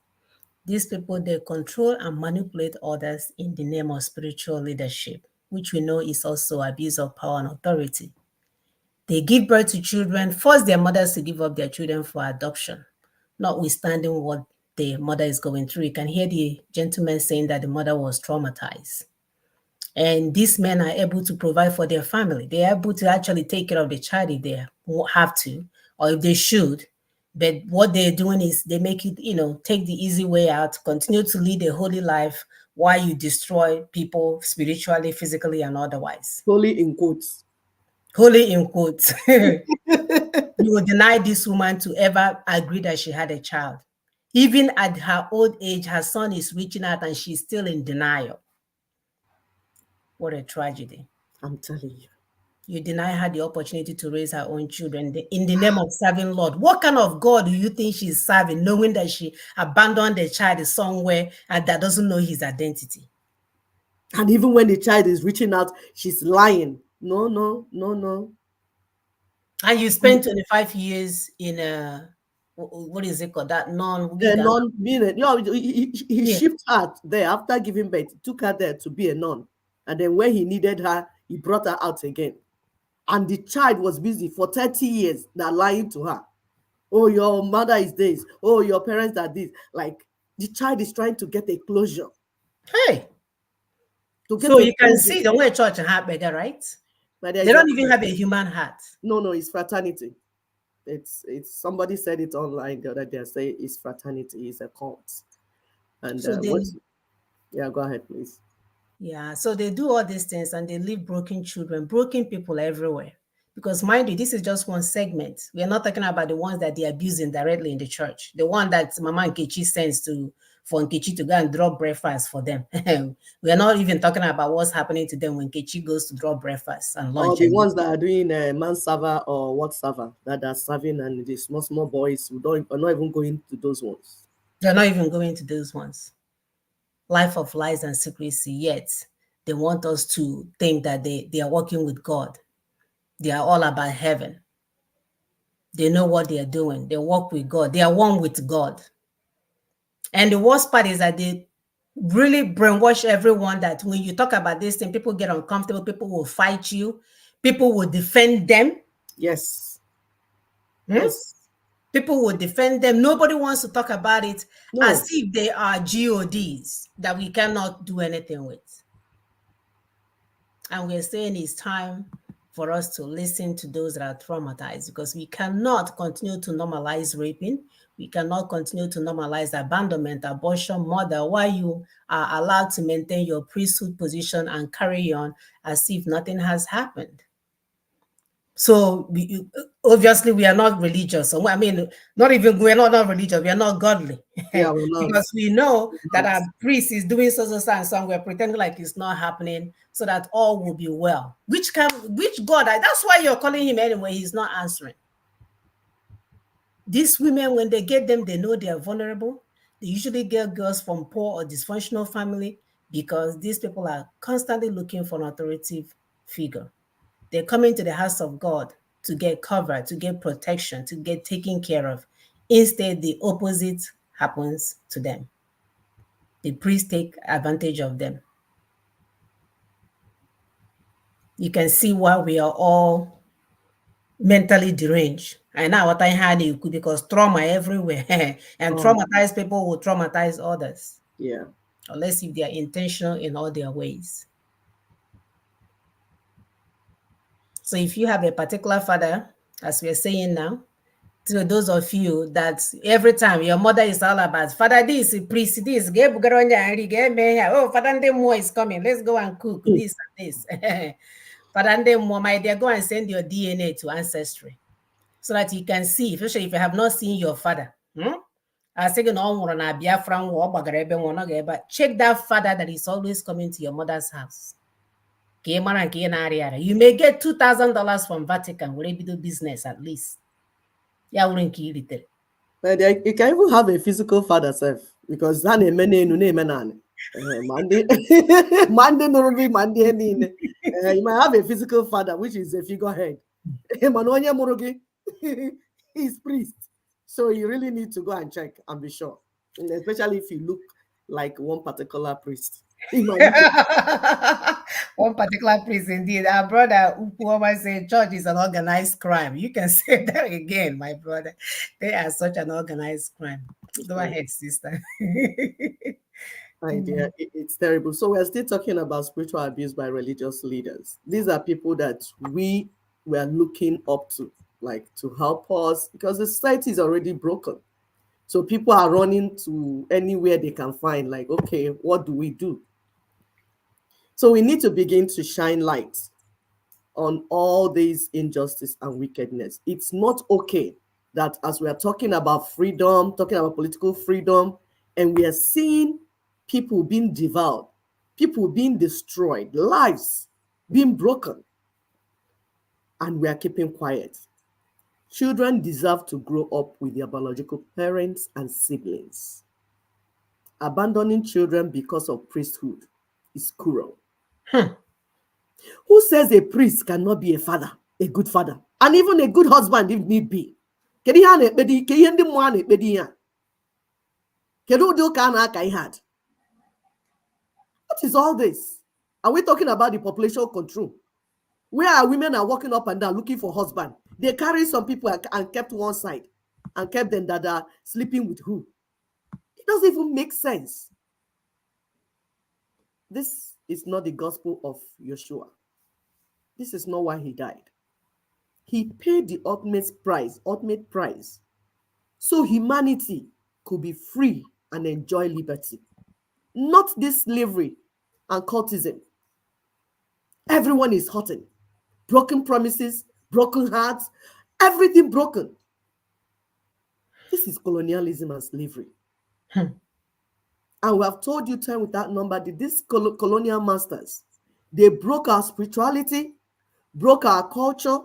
These people, they control and manipulate others in the name of spiritual leadership, which we know is also abuse of power and authority. They give birth to children, force their mothers to give up their children for adoption, notwithstanding what the mother is going through. You can hear the gentleman saying that the mother was traumatized. And these men are able to provide for their family. They are able to actually take care of the child if they have to, or if they should. But what they're doing is they make it, take the easy way out, continue to lead a holy life while you destroy people spiritually, physically, and otherwise. Holy in quotes. Holy in quotes. You will deny this woman to ever agree that she had a child. Even at her old age, her son is reaching out and she's still in denial. What a tragedy. I'm telling you. You deny her the opportunity to raise her own children in the name of serving Lord. What kind of God do you think she's serving, knowing that she abandoned the child somewhere and that doesn't know his identity? And even when the child is reaching out, she's lying. No. And you spent 25 years in a, what is it called? That he shipped her there after giving birth, took her there to be a nun. And then when he needed her, he brought her out again. And the child was busy for 30 years, they're lying to her. Oh, your mother is this. Oh, your parents are this. Like, the child is trying to get a closure. Hey. So you can see the way church and heart beggar, right? They don't even have a human heart. No, it's fraternity. It's somebody said it online the other day. Say it's fraternity, it's a cult. And so go ahead, please. Yeah, so they do all these things and they leave broken children, broken people everywhere. Because mind you, this is just one segment. We are not talking about the ones that they're abusing directly in the church. The one that Mama Nkechi sends for Nkechi to go and drop breakfast for them. We are not even talking about what's happening to them when Nkechi goes to drop breakfast and lunch. Or the ones that are doing man server or what server that are serving, and the small boys who are not even going to those ones. They're not even going to those ones. Life of lies and secrecy, yet they want us to think that they are working with God. They are all about heaven. They know what they are doing. They walk with God. They are one with God. And the worst part is that they really brainwash everyone that when you talk about this thing, people get uncomfortable. People will fight you. People will defend them. Yes. Yes. People will defend them. Nobody wants to talk about it as if they are GODs that we cannot do anything with. And we're saying it's time for us to listen to those that are traumatized, because we cannot continue to normalize raping. We cannot continue to normalize abandonment, abortion, murder, while you are allowed to maintain your priesthood position and carry on as if nothing has happened. So obviously we are not religious. So I mean, we're not religious. We are not godly. Yeah, we're not. Because we know that our priest is doing so and so, and we're pretending like it's not happening so that all will be well. Which God? That's why you're calling him anyway. He's not answering. These women, when they get them, they know they are vulnerable. They usually get girls from poor or dysfunctional family because these people are constantly looking for an authoritative figure. They're coming to the house of God to get cover, to get protection, to get taken care of. Instead, the opposite happens to them. The priests take advantage of them. you can see why we are all mentally deranged. And now what I had you could because trauma everywhere and traumatized people will traumatize others. Yeah. Unless if they are intentional in all their ways. So if you have a particular father, as we are saying now, to those of you that every time your mother is all about father this, priest this, oh father more is coming, let's go and cook this and this. Father more, my dear, go and send your DNA to Ancestry so that you can see, especially if you have not seen your father. I say check that father that is always coming to your mother's house. You may get $2,000 from Vatican. Will it be do business at least? Yeah, wouldn't kill it. But you can even have a physical father self because Monday Monday you might have a physical father which is a figurehead. He's priest. So you really need to go and check and be sure. And especially if you look like one particular priest. One particular priest, indeed. Our brother Ukuoma said church is an organized crime. You can say that again, my brother. They are such an organized crime. Go ahead, sister. Idea. It's terrible. So we're still talking about spiritual abuse by religious leaders. These are people that we were looking up to, like to help us, because the society is already broken. So people are running to anywhere they can find, like, okay, what do we do? So we need to begin to shine light on all these injustice and wickedness. It's not okay that as we are talking about freedom, talking about political freedom, and we are seeing people being devoured, people being destroyed, lives being broken, and we are keeping quiet. Children deserve to grow up with their biological parents and siblings. Abandoning children because of priesthood is cruel. Who says a priest cannot be a father, a good father, and even a good husband if need be? What is all this? Are we talking about the population control? Where our women are walking up and down looking for husband? They carry some people and kept one side and kept them that are sleeping with who? It doesn't even make sense. This is not the gospel of Yeshua. This is not why he died. He paid the ultimate price, so humanity could be free and enjoy liberty. Not this slavery and cultism. Everyone is hurting. Broken promises, broken hearts, everything broken. This is colonialism and slavery. And we have told you time without number that these colonial masters, they broke our spirituality, broke our culture,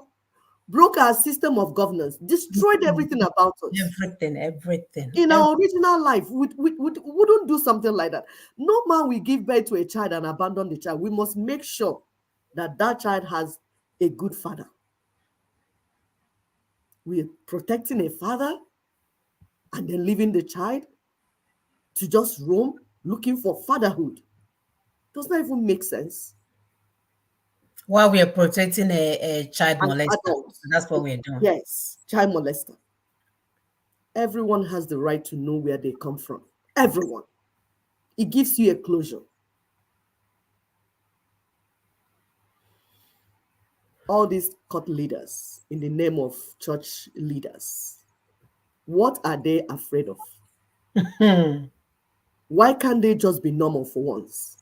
broke our system of governance, destroyed everything about us. Everything. In our original life, we wouldn't do something like that. No man will give birth to a child and abandon the child. We must make sure that that child has a good father. We're protecting a father and then leaving the child to just roam looking for fatherhood. Does not even make sense. While we are protecting a child molester, that's what we're doing. Yes, child molester. Everyone has the right to know where they come from. Everyone. It gives you a closure. All these court leaders in the name of church leaders, what are they afraid of? Why can't they just be normal for once?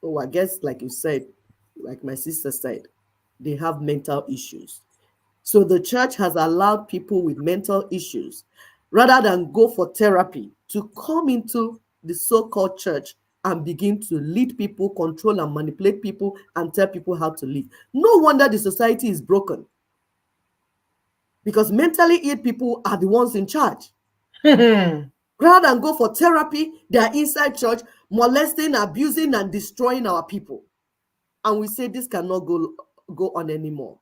Oh, I guess, like you said, like my sister said, they have mental issues. So the church has allowed people with mental issues, rather than go for therapy, to come into the so-called church and begin to lead people, control and manipulate people, and tell people how to live. No wonder the society is broken. Because mentally ill people are the ones in charge. Rather than go for therapy, they are inside church, molesting, abusing, and destroying our people. And we say this cannot go on anymore.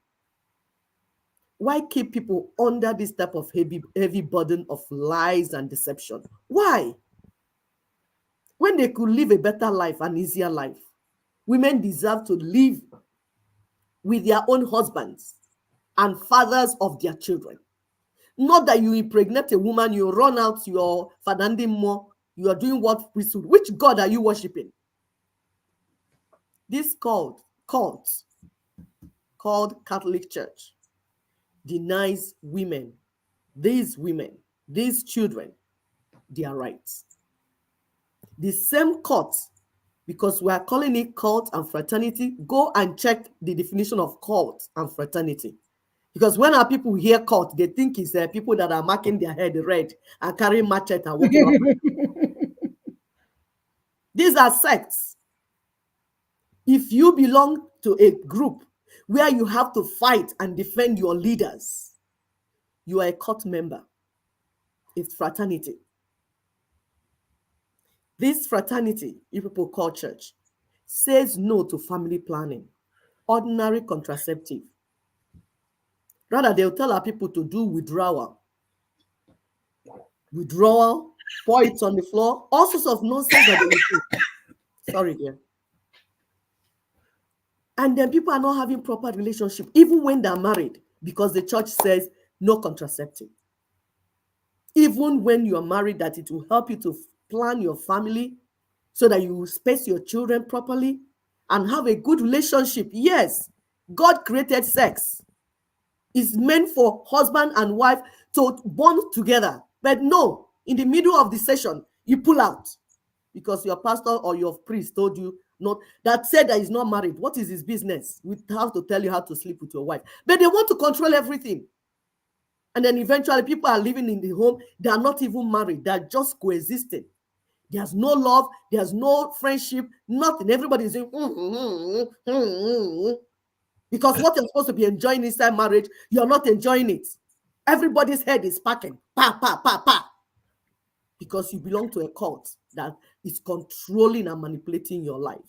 Why keep people under this type of heavy burden of lies and deception? Why? When they could live a better life, an easier life. Women deserve to live with their own husbands and fathers of their children. Not that you impregnate a woman, you run out your Fadandimo, you are doing what priesthood. Which God are you worshiping? This cult called Catholic Church denies women, these children, their rights. The same cult, because we are calling it cult and fraternity, go and check the definition of cult and fraternity. Because when our people hear cult, they think it's people that are marking their head red and carrying machete and walking up. These are sects. If you belong to a group where you have to fight and defend your leaders, you are a cult member. It's fraternity. This fraternity, you people call church, says no to family planning, ordinary contraceptive. Rather, they'll tell our people to do withdrawal, pour it on the floor, all sorts of nonsense that they will do. Sorry, dear. And then people are not having proper relationship, even when they're married, because the church says no contraceptive. Even when you are married, that it will help you to plan your family so that you will space your children properly and have a good relationship. Yes, God created sex. It's meant for husband and wife to bond together. But no, in the middle of the session, you pull out because your pastor or your priest told you not, that said that he's not married. What is his business? We have to tell you how to sleep with your wife. But they want to control everything. And then eventually people are living in the home. They are not even married. They are just coexisting. There's no love. There's no friendship. Nothing. Everybody's saying, because what you're supposed to be enjoying inside marriage, you're not enjoying it. Everybody's head is packing. Pa, pa, pa, pa. Because you belong to a cult that is controlling and manipulating your life.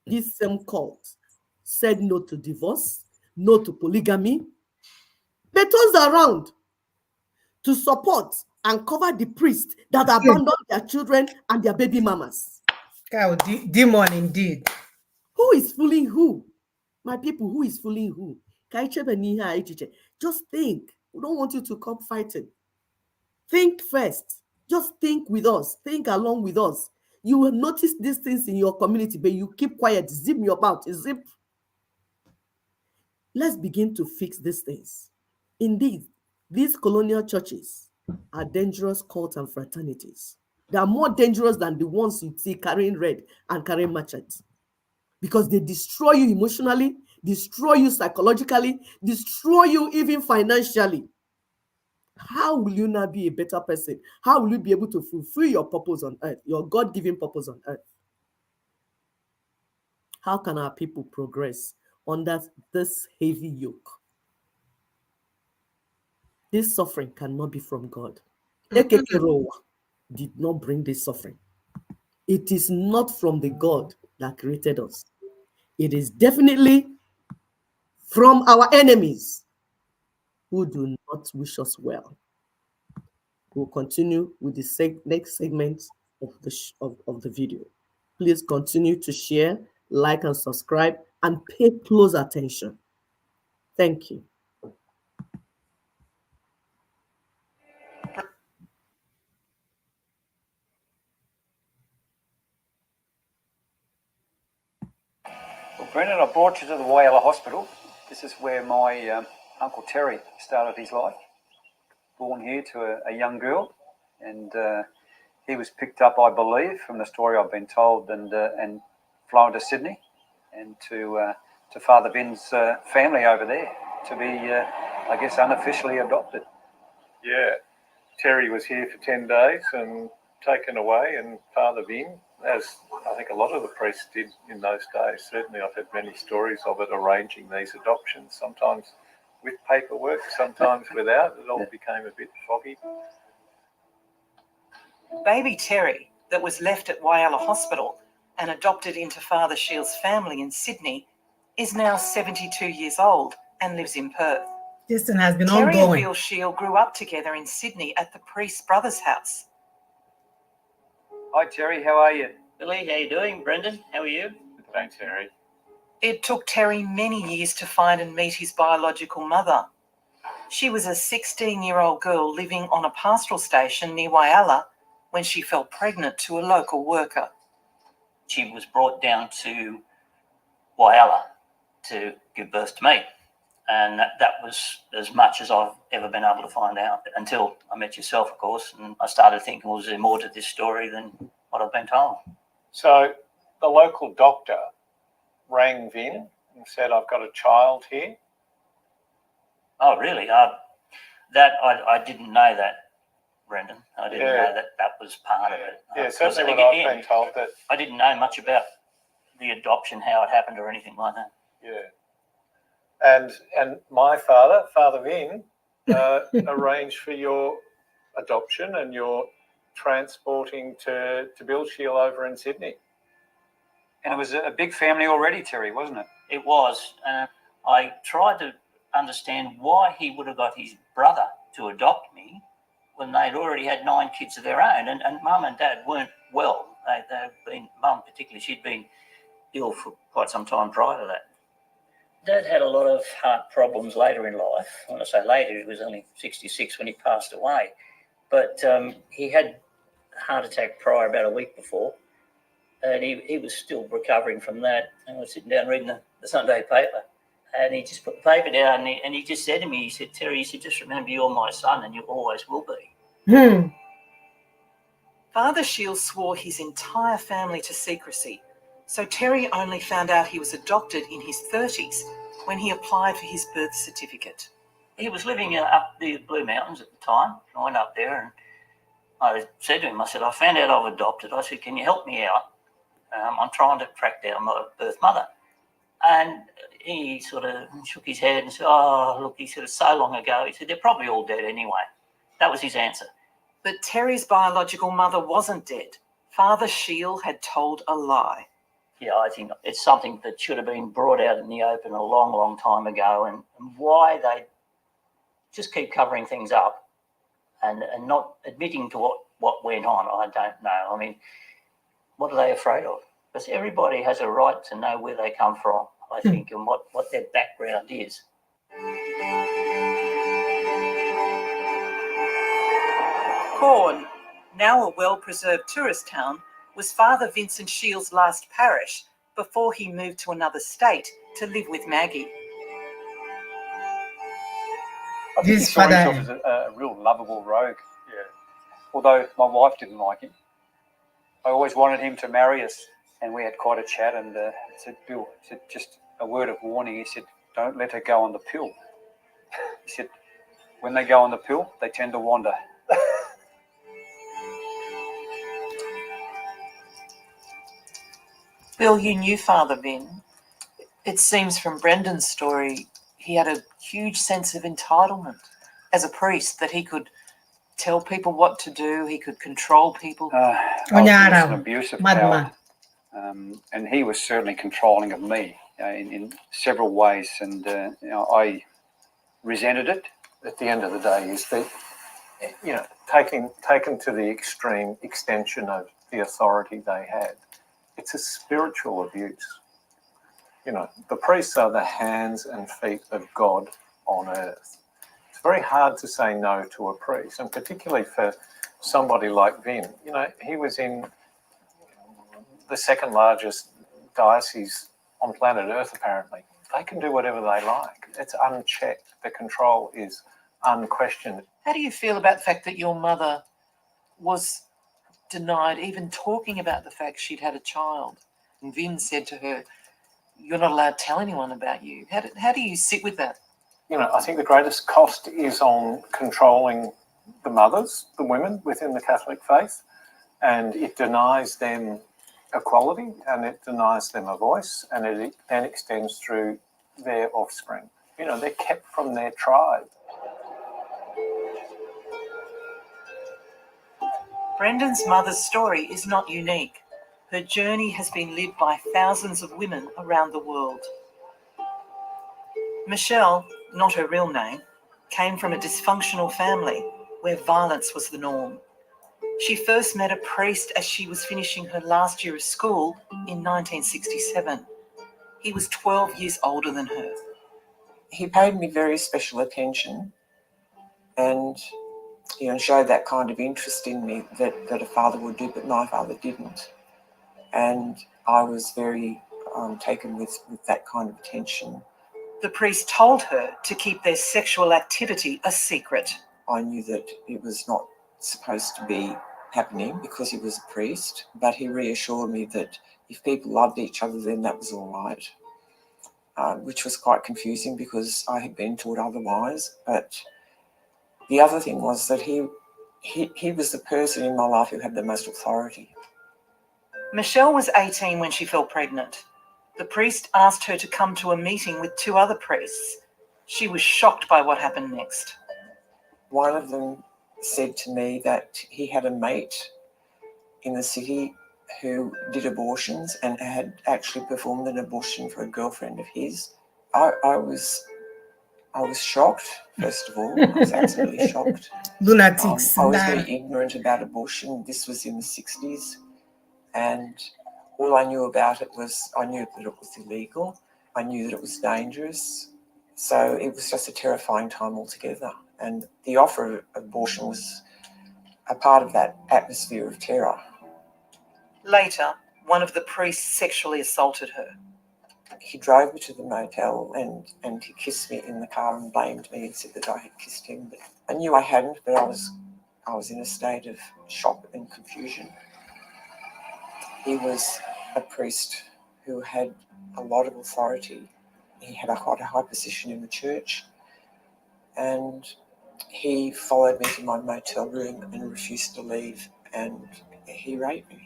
This same cult said no to divorce, no to polygamy. They turns around to support and cover the priests that abandoned their children and their baby mamas. Demon indeed. Who is fooling who? My people, who is fooling who? Just think. We don't want you to come fighting. Think first. Just think with us. Think along with us. You will notice these things in your community, but you keep quiet. Zip your mouth. Zip. Let's begin to fix these things. Indeed, these colonial churches are dangerous cults and fraternities. They are more dangerous than the ones you see carrying red and carrying machetes, because they destroy you emotionally, destroy you psychologically, destroy you even financially. How will you not be a better person? How will you be able to fulfill your purpose on earth, your God-given purpose on earth? How can our people progress under this heavy yoke? This suffering cannot be from God. Ekekerowa did not bring this suffering. It is not from the God that created us. It is definitely from our enemies who do not wish us well. We'll continue with the next segment of the video. Please continue to share, like, and subscribe, and pay close attention. Thank you. Well, Brendan, I brought you to the Whyalla Hospital. This is where my Uncle Terry started his life. Born here to a young girl, and he was picked up, I believe, from the story I've been told, and flown to Sydney and to Father Vin's family over there to be, I guess, unofficially adopted. Yeah, Terry was here for 10 days and taken away, and Father Vin, as I think a lot of the priests did in those days, certainly I've had many stories of it, arranging these adoptions, sometimes with paperwork, sometimes without. It all became a bit foggy. Baby Terry, that was left at Whyalla Hospital and adopted into Father Shields' family in Sydney, is now 72 years old and lives in Perth. This thing has been Terry ongoing. and Bill Shield grew up together in Sydney at the priest's brother's house. Hi, Terry. How are you? Billy, how you doing? Brendan, how are you? Thanks, Harry. It took Terry many years to find and meet his biological mother. She was a 16-year-old girl living on a pastoral station near Whyalla when she fell pregnant to a local worker. She was brought down to Whyalla to give birth to me. And that was as much as I've ever been able to find out until I met yourself, of course, and I started thinking, well, is there more to this story than what I've been told? So the local doctor rang Vin and said, I've got a child here. Oh, really? I didn't know that, Brendan. I didn't know that was part of it. Yeah, certainly what I've been told. That I didn't know much about the adoption, how it happened or anything like that. Yeah. And my father, Father Vin, arranged for your adoption and your transporting to Bill Shield over in Sydney. And it was a big family already, Terry, wasn't it? It was. I tried to understand why he would have got his brother to adopt me when they'd already had 9 kids of their own. And Mum and Dad weren't well. They'd been, Mum particularly, she'd been ill for quite some time prior to that. Dad had a lot of heart problems later in life. When I say later, he was only 66 when he passed away. But he had a heart attack prior, about a week before, and he was still recovering from that. And I was sitting down reading the Sunday paper, and he just put the paper down, and he just said to me, he said, Terry, he said, just remember you're my son and you always will be. Father Shields swore his entire family to secrecy, so Terry only found out he was adopted in his 30s when he applied for his birth certificate. He was living up the Blue Mountains at the time. I went up there and I said to him, I said, I found out I've adopted. I said, can you help me out? I'm trying to track down my birth mother. And he sort of shook his head and said, oh, look, he said, it's so long ago. He said, they're probably all dead anyway. That was his answer. But Terry's biological mother wasn't dead. Father Shield had told a lie. Yeah, I think it's something that should have been brought out in the open a long, long time ago, and why they just keep covering things up and not admitting to what went on, I don't know. I mean, what are they afraid of? Because everybody has a right to know where they come from, I think, and what their background is. Corn, now a well-preserved tourist town, was Father Vincent Shields' last parish before he moved to another state to live with Maggie. I think he saw himself as a real lovable rogue. Yeah. Although my wife didn't like him. I always wanted him to marry us, and we had quite a chat, and I said, Bill, I said, just a word of warning. He said, don't let her go on the pill. He said, when they go on the pill, they tend to wander. Bill, you knew Father Vin. It seems from Brendan's story, he had a huge sense of entitlement as a priest, that he could tell people what to do, he could control people. It was an abuse of power. And he was certainly controlling of me in several ways, and I resented it. At the end of the day, is that, taken to the extreme extension of the authority they had, it's a spiritual abuse. The priests are the hands and feet of God on earth. It's very hard to say no to a priest, and particularly for somebody like Vin. He was in the second largest diocese on planet Earth, apparently. They can do whatever they like. It's unchecked. The control is unquestioned. How do you feel about the fact that your mother was denied even talking about the fact she'd had a child? And Vin said to her, you're not allowed to tell anyone about you. How do you sit with that? I think the greatest cost is on controlling the mothers, the women within the Catholic faith, and it denies them equality, and it denies them a voice, and it then extends through their offspring. They're kept from their tribe. Brendan's mother's story is not unique. Her journey has been lived by thousands of women around the world. Michelle, not her real name, came from a dysfunctional family where violence was the norm. She first met a priest as she was finishing her last year of school in 1967. He was 12 years older than her. He paid me very special attention and, showed that kind of interest in me that a father would do, but my father didn't. And I was very taken with that kind of attention. The priest told her to keep their sexual activity a secret. I knew that it was not supposed to be happening because he was a priest, but he reassured me that if people loved each other, then that was all right, which was quite confusing because I had been taught otherwise. But the other thing was that he was the person in my life who had the most authority. Michelle was 18 when she fell pregnant. The priest asked her to come to a meeting with 2 other priests. She was shocked by what happened next. One of them said to me that he had a mate in the city who did abortions and had actually performed an abortion for a girlfriend of his. I was shocked, first of all. I was absolutely shocked. Lunatics. I was very ignorant about abortion. This was in the 60s. And all I knew about it was I knew that it was illegal. I knew that it was dangerous. So it was just a terrifying time altogether. And the offer of abortion was a part of that atmosphere of terror. Later, one of the priests sexually assaulted her. He drove me to the motel and he kissed me in the car and blamed me and said that I had kissed him. But I knew I hadn't, but I was in a state of shock and confusion. He was a priest who had a lot of authority. He had quite a high position in the church, and he followed me to my motel room and refused to leave, and he raped me.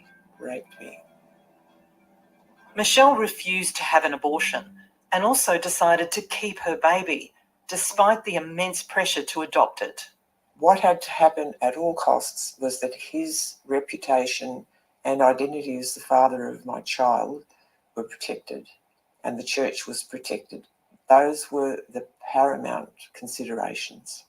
Michelle refused to have an abortion and also decided to keep her baby, despite the immense pressure to adopt it. What had to happen at all costs was that his reputation and identity as the father of my child were protected, and the church was protected. Those were the paramount considerations.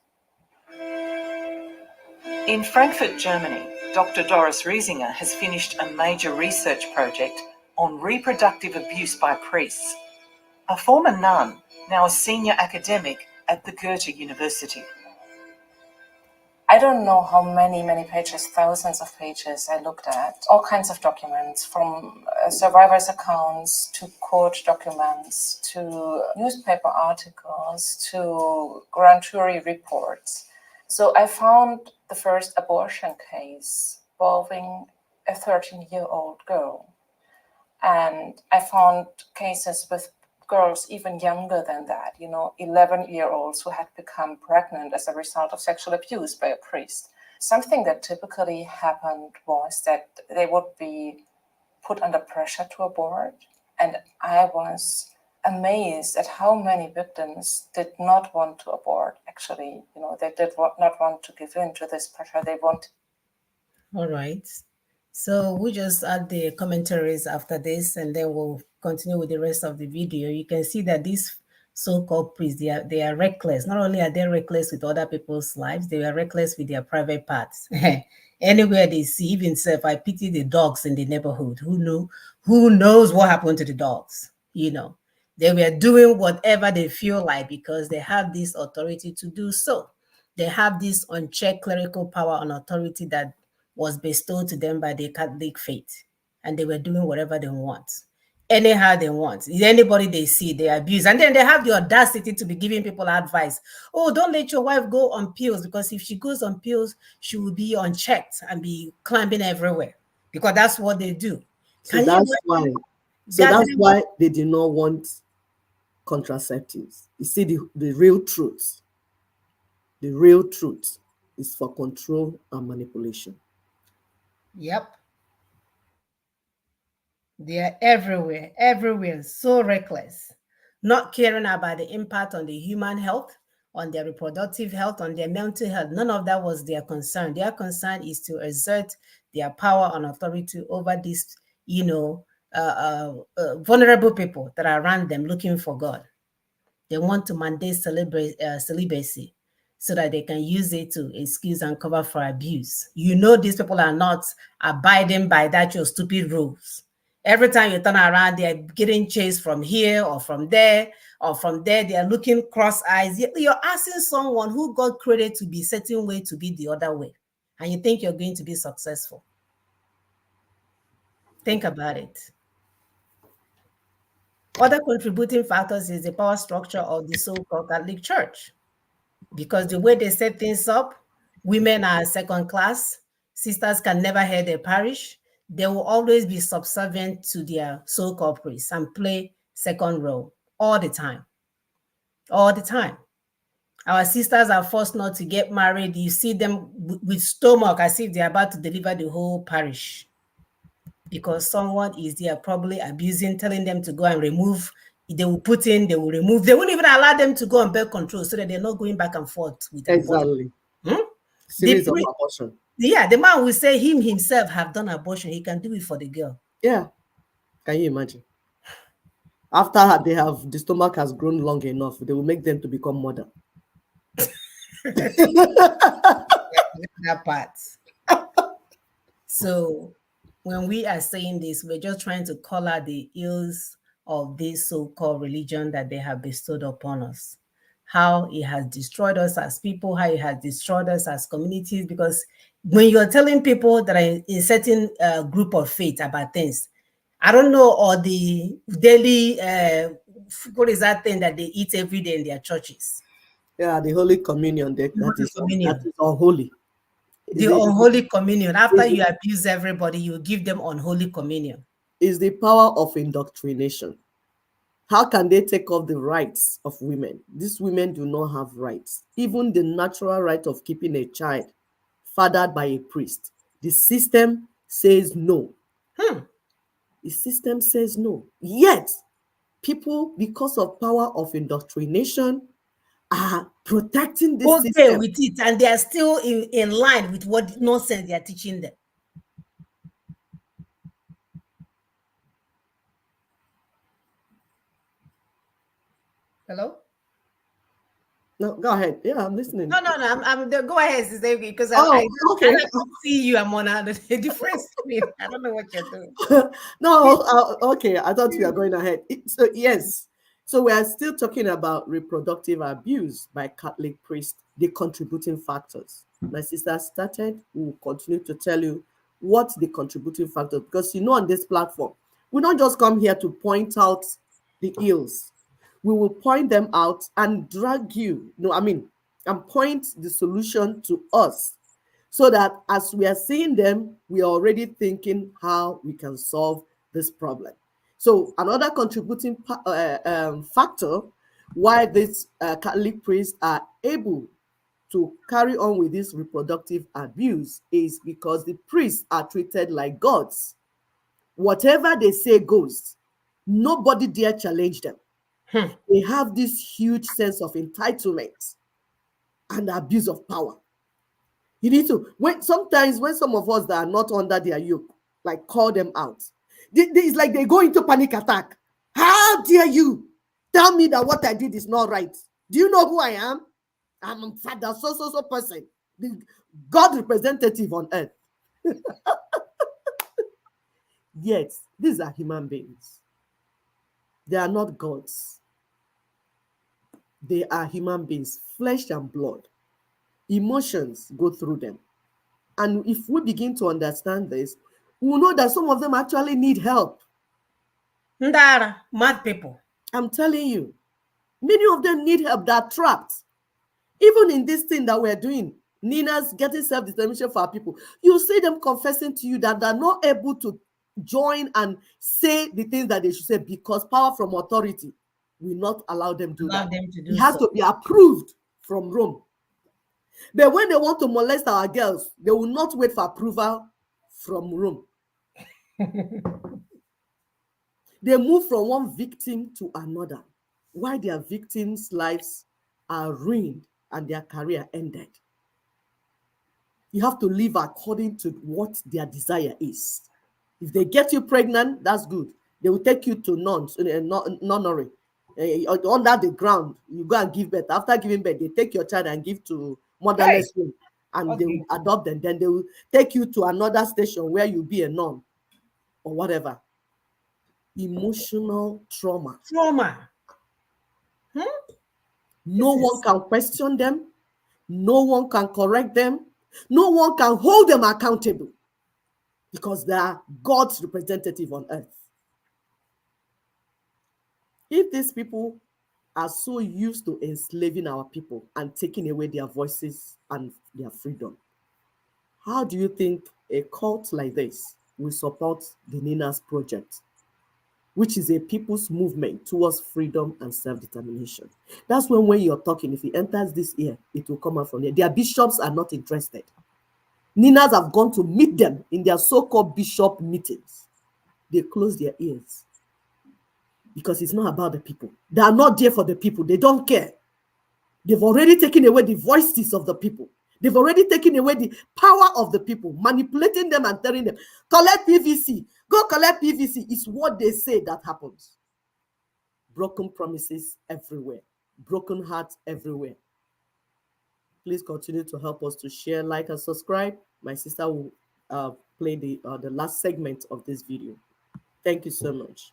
In Frankfurt, Germany, Dr. Doris Riesinger has finished a major research project on reproductive abuse by priests. A former nun, now a senior academic at the Goethe University. I don't know how many pages, thousands of pages I looked at, all kinds of documents, from survivors' accounts to court documents to newspaper articles to grand jury reports. So I found the first abortion case involving a 13-year-old girl. And I found cases with girls even younger than that, 11-year-olds who had become pregnant as a result of sexual abuse by a priest. Something that typically happened was that they would be put under pressure to abort. And I was amazed at how many victims did not want to abort, actually. They did not want to give in to this pressure. They wanted. All right. So we'll just add the commentaries after this, and then we'll continue with the rest of the video. You can see that these so-called priests, they are reckless. Not only are they reckless with other people's lives, they are reckless with their private parts. Anywhere they see, even if I pity the dogs in the neighborhood. Who knows what happened to the dogs? They were doing whatever they feel like because they have this authority to do so. They have this unchecked clerical power and authority that was bestowed to them by the Catholic faith, and they were doing whatever they want, anyhow they want. Anybody they see, they abuse, and then they have the audacity to be giving people advice. Oh, don't let your wife go on pills, because if she goes on pills, she will be unchecked and be climbing everywhere, because that's what they do. So that's why they did not want contraceptives. You see, the real truth. The real truth is for control and manipulation. Yep. They are everywhere, so reckless, not caring about the impact on the human health, on their reproductive health, on their mental health. None of that was their concern. Their concern is to exert their power and authority over these, vulnerable people that are around them looking for God. They want to mandate celibacy, so that they can use it to excuse and cover for abuse. These people are not abiding by that your stupid rules. Every time you turn around, they're getting chased from here or from there, or from there, they're looking cross eyes. You're asking someone who got credit to be a certain way to be the other way, and you think you're going to be successful. Think about it. Other contributing factors is the power structure of the so-called Catholic Church, because the way they set things up, women are second class, sisters can never head their parish, they will always be subservient to their so-called priests and play second role all the time. All the time. Our sisters are forced not to get married. You see them with stomach as if they're about to deliver the whole parish, because someone is there probably abusing, telling them to go and remove. They will put in, they will remove. They won't even allow them to go on birth control so that they're not going back and forth with exactly. Series of abortion. Yeah, the man will say himself have done abortion. He can do it for the girl. Yeah. Can you imagine? After they have, the stomach has grown long enough, they will make them to become mother. That part. So when we are saying this, we're just trying to call out the ills of this so-called religion that they have bestowed upon us. How it has destroyed us as people, how it has destroyed us as communities. Because when you're telling people that are in a certain group of faith about things, I don't know, or the daily, what is that thing that they eat every day in their churches? Yeah, the Holy Communion. That is unholy. The unholy communion. After you abuse everybody, you give them unholy communion. Is the power of indoctrination. How can they take off the rights of women? These women do not have rights. Even the natural right of keeping a child fathered by a priest. The system says no. The system says no. Yet, people, because of power of indoctrination, are protecting this system. With it, and they are still in line with what nonsense they are teaching them. Hello? No, go ahead. Yeah, I'm listening. No, I'm go ahead, Sister, because okay. I don't see you. I'm on a different screen. I don't know what you're doing. No, okay. I thought we were going ahead. So yes. So we are still talking about reproductive abuse by Catholic priests, the contributing factors. My sister started. We will continue to tell you what the contributing factors, because on this platform, we don't just come here to point out the ills. We will point them out and drag you, and point the solution to us, so that as we are seeing them, we are already thinking how we can solve this problem. So another contributing factor why these Catholic priests are able to carry on with this reproductive abuse is because the priests are treated like gods. Whatever they say goes. Nobody dare challenge them. They have this huge sense of entitlement and abuse of power. You need to, sometimes when some of us that are not under their yoke, like, call them out, it's like they go into panic attack. How dare you tell me that what I did is not right? Do you know who I am? I'm a father, so person, the God representative on earth. Yet, these are human beings. They are not gods. They are human beings, flesh and blood. Emotions go through them. And if we begin to understand this, we'll know that some of them actually need help. Ndara, mad people. I'm telling you, many of them need help. They're trapped. Even in this thing that we're doing, Nina's getting self-determination for our people, you see them confessing to you that they're not able to join and say the things that they should say because power from authority will not allow them to do that. It has to be approved from Rome. But when they want to molest our girls, they will not wait for approval from Rome. They move from one victim to another, while their victims' lives are ruined and their career ended. You have to live according to what their desire is. If they get you pregnant, that's good. They will take you to nunnery. Under the ground, you go and give birth. After giving birth, they take your child and give to motherless home, and they will adopt them. Then they will take you to another station where you'll be a nun or whatever. emotional trauma. Trauma. No one can question them. No one can correct them. No one can hold them accountable because they are God's representative on earth. If these people are so used to enslaving our people and taking away their voices and their freedom, how do you think a cult like this will support the Nina's project, which is a people's movement towards freedom and self-determination? That's when you're talking, if it enters this ear, it will come out from here. Their bishops are not interested. Ninas have gone to meet them in their so-called bishop meetings. They close their ears because it's not about the people. They are not there for the people. They don't care. They've already taken away the voices of the people. They've already taken away the power of the people, manipulating them and telling them, collect PVC, go collect PVC. It's what they say that happens. Broken promises everywhere, broken hearts everywhere. Please continue to help us to share, like, and subscribe. My sister will play the last segment of this video. Thank you so much.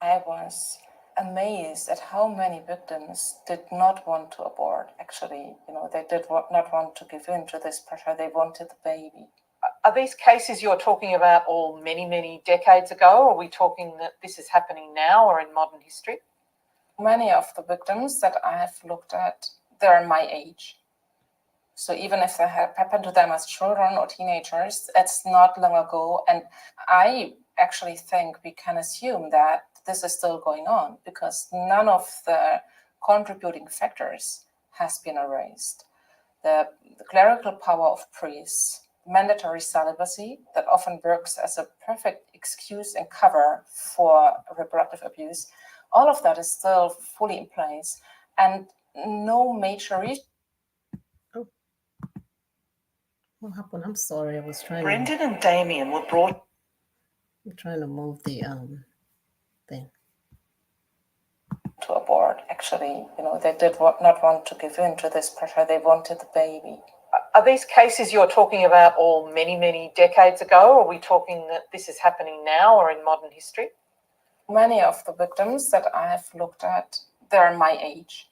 I was amazed at how many victims did not want to abort. Actually, they did not want to give in to this pressure. They wanted the baby. Are these cases you're talking about all many, many decades ago? Or are we talking that this is happening now or in modern history? Many of the victims that I have looked at, they're my age. So even if they have happened to them as children or teenagers, it's not long ago. And I actually think we can assume that this is still going on because none of the contributing factors has been erased. The clerical power of priests, mandatory celibacy that often works as a perfect excuse and cover for reproductive abuse, all of that is still fully in place. And no major reason. Oh. What happened? I'm sorry. I was trying Brendan and Damien were brought. I'm trying to move the thing. To abort, actually, they did not want to give in to this pressure. They wanted the baby. Are these cases you're talking about all many, many decades ago? Or are we talking that this is happening now or in modern history? Many of the victims that I have looked at, they're my age.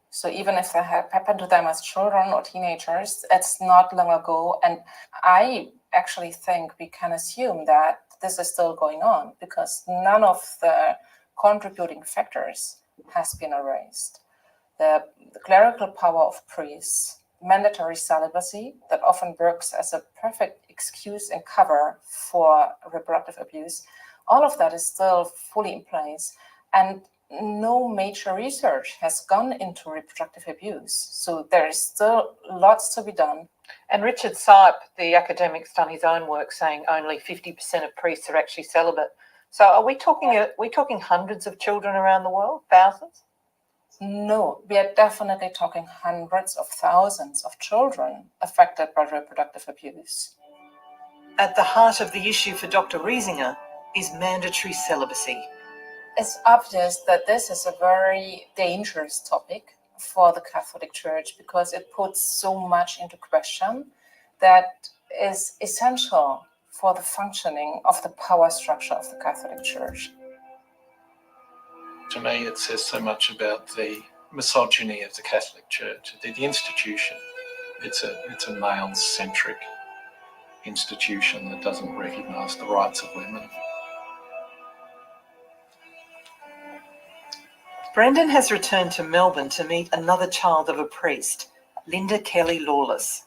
So even if they have happened to them as children or teenagers, it's not long ago. And I actually think we can assume that this is still going on because none of the contributing factors has been erased. The clerical power of priests, mandatory celibacy that often works as a perfect excuse and cover for reproductive abuse, all of that is still fully in place. And no major research has gone into reproductive abuse. So there is still lots to be done. And Richard Sipe, the academic's done his own work saying only 50% of priests are actually celibate. So are we talking hundreds of children around the world, thousands? No, we are definitely talking hundreds of thousands of children affected by reproductive abuse. At the heart of the issue for Dr. Riesinger is mandatory celibacy. It's obvious that this is a very dangerous topic for the Catholic Church because it puts so much into question that is essential for the functioning of the power structure of the Catholic Church. To me, it says so much about the misogyny of the Catholic Church, the institution. It's a male-centric institution that doesn't recognise the rights of women. Brendan has returned to Melbourne to meet another child of a priest, Linda Kelly Lawless.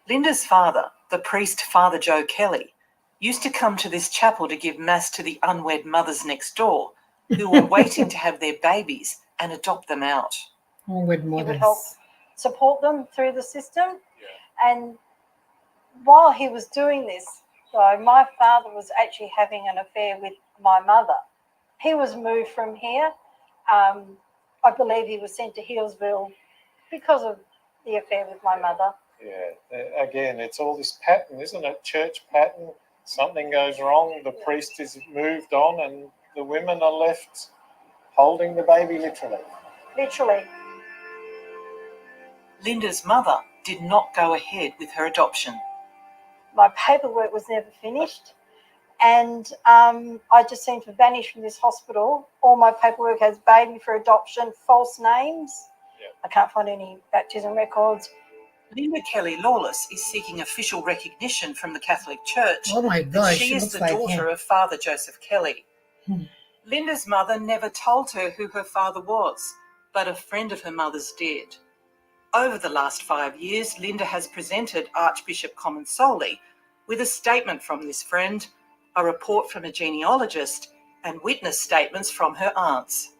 Linda's father, the priest Father Joe Kelly, used to come to this chapel to give mass to the unwed mothers next door who were waiting to have their babies and adopt them out. Unwed mothers. He would help support them through the system. Yeah. And while he was doing this, though, my father was actually having an affair with my mother. He was moved from here. I believe he was sent to Healesville because of the affair with my mother. Yeah, again, it's all this pattern, isn't it? Church pattern. Something goes wrong, the priest is moved on and the women are left Holding the baby literally. Literally. Linda's mother did not go ahead with her adoption. My paperwork was never finished, and I just seemed to vanish from this hospital. All my paperwork has baby for adoption, false names. Yep. I can't find any baptism records. Linda Kelly Lawless is seeking official recognition from the Catholic Church that she is the daughter of Father Joseph Kelly. Linda's mother never told her who her father was, but a friend of her mother's did. Over the last 5 years, Linda has presented Archbishop Comensoli with a statement from this friend, a report from a genealogist, and witness statements from her aunts.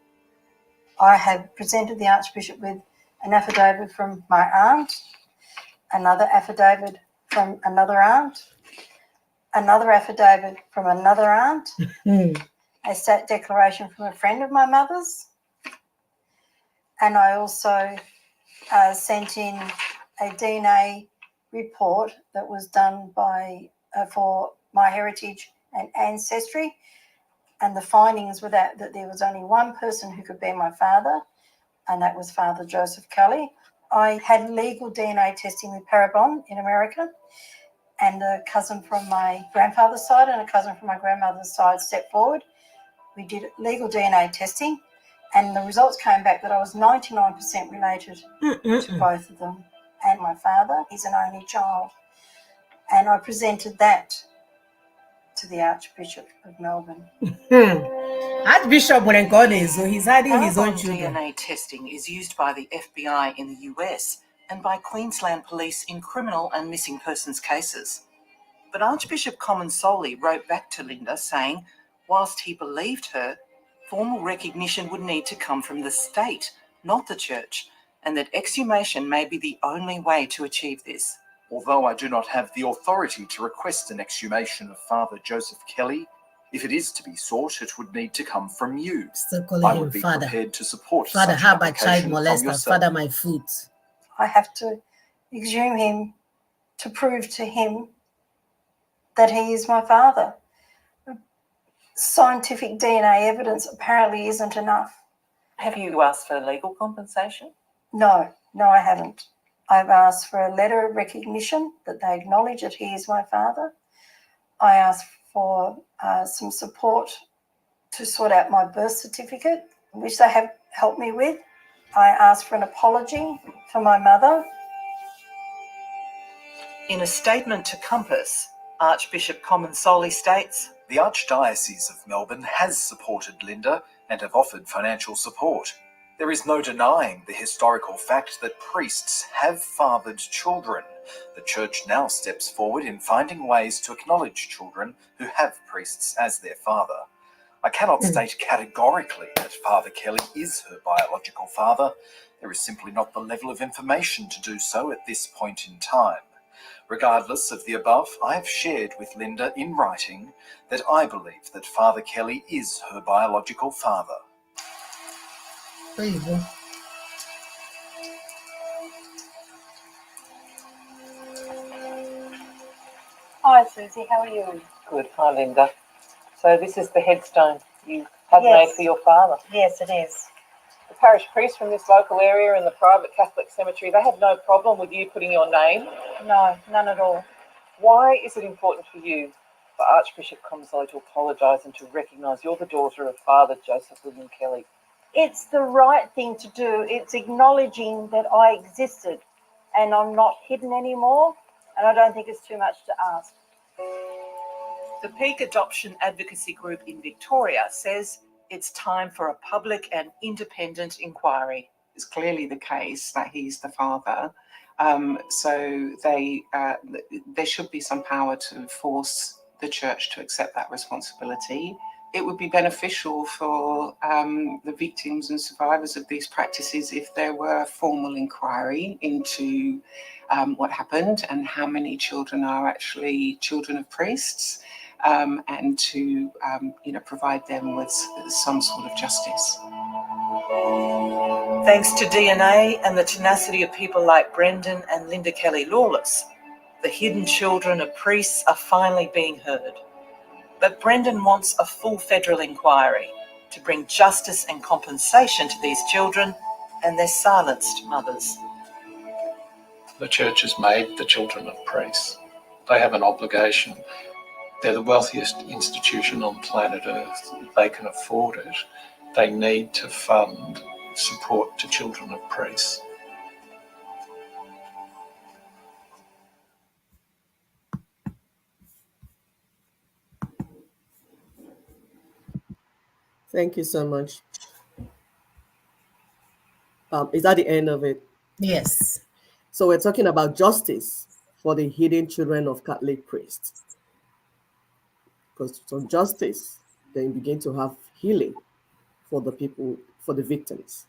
I have presented the Archbishop with an affidavit from my aunt, another affidavit from another aunt, another affidavit from another aunt, a stat declaration from a friend of my mother's, and I also sent in a DNA report that was done by for MyHeritage and Ancestry, and the findings were that there was only one person who could be my father, and that was Father Joseph Kelly. I had legal DNA testing with Parabon in America, and a cousin from my grandfather's side and a cousin from my grandmother's side stepped forward. We did legal DNA testing, and the results came back that I was 99% related to both of them. And my father is an only child. And I presented that to the Archbishop of Melbourne. Archbishop Mulenkone, so he's hiding his own Parabon children. DNA testing is used by the FBI in the US and by Queensland Police in criminal and missing persons cases. But Archbishop Comensoli wrote back to Linda saying, whilst he believed her, formal recognition would need to come from the state, not the church, and that exhumation may be the only way to achieve this. Although I do not have the authority to request an exhumation of Father Joseph Kelly, if it is to be sought, it would need to come from you. Still calling I him would be Father. prepared to support Father, such how an about child application from molester? yourself. Father, my foot. I have to exhume him to prove to him that he is my father. Scientific DNA evidence apparently isn't enough. Have you asked for legal compensation? No, I haven't. I've asked for a letter of recognition that they acknowledge that he is my father. I asked for some support to sort out my birth certificate, which they have helped me with. I asked for an apology for my mother. In a statement to Compass, Archbishop Comensoli states, The Archdiocese of Melbourne has supported Linda and have offered financial support. There is no denying the historical fact that priests have fathered children. The Church now steps forward in finding ways to acknowledge children who have priests as their father. I cannot state categorically that Father Kelly is her biological father. There is simply not the level of information to do so at this point in time. Regardless of the above, I have shared with Linda in writing that I believe that Father Kelly is her biological father. There you go. Hi Susie, how are you? good, hi Linda. So this is the headstone you have Yes. made for your father. Yes, it is. The parish priest from this local area and the private Catholic cemetery, they had no problem with you putting your name. No, none at all. Why is it important for you for Archbishop Comensoli to apologise and to recognise you're the daughter of Father Joseph William Kelly? It's the right thing to do. It's acknowledging that I existed and I'm not hidden anymore, and I don't think it's too much to ask. The Peak Adoption Advocacy Group in Victoria says it's time for a public and independent inquiry. It's clearly the case that he's the father. So there should be some power to force the church to accept that responsibility. It would be beneficial for the victims and survivors of these practices if there were a formal inquiry into what happened and how many children are actually children of priests, and to provide them with some sort of justice. Thanks to DNA and the tenacity of people like Brendan and Linda Kelly Lawless, the hidden children of priests are finally being heard. But Brendan wants a full federal inquiry. to bring justice and compensation to these children and their silenced mothers. The church has made the children of priests. They have an obligation. They're the wealthiest institution on planet Earth. They can afford it. They need to fund support to children of priests. Thank you so much. Is that the end of it? Yes. So we're talking about justice for the hidden children of Catholic priests. Because from justice, then you begin to have healing for the people, for the victims.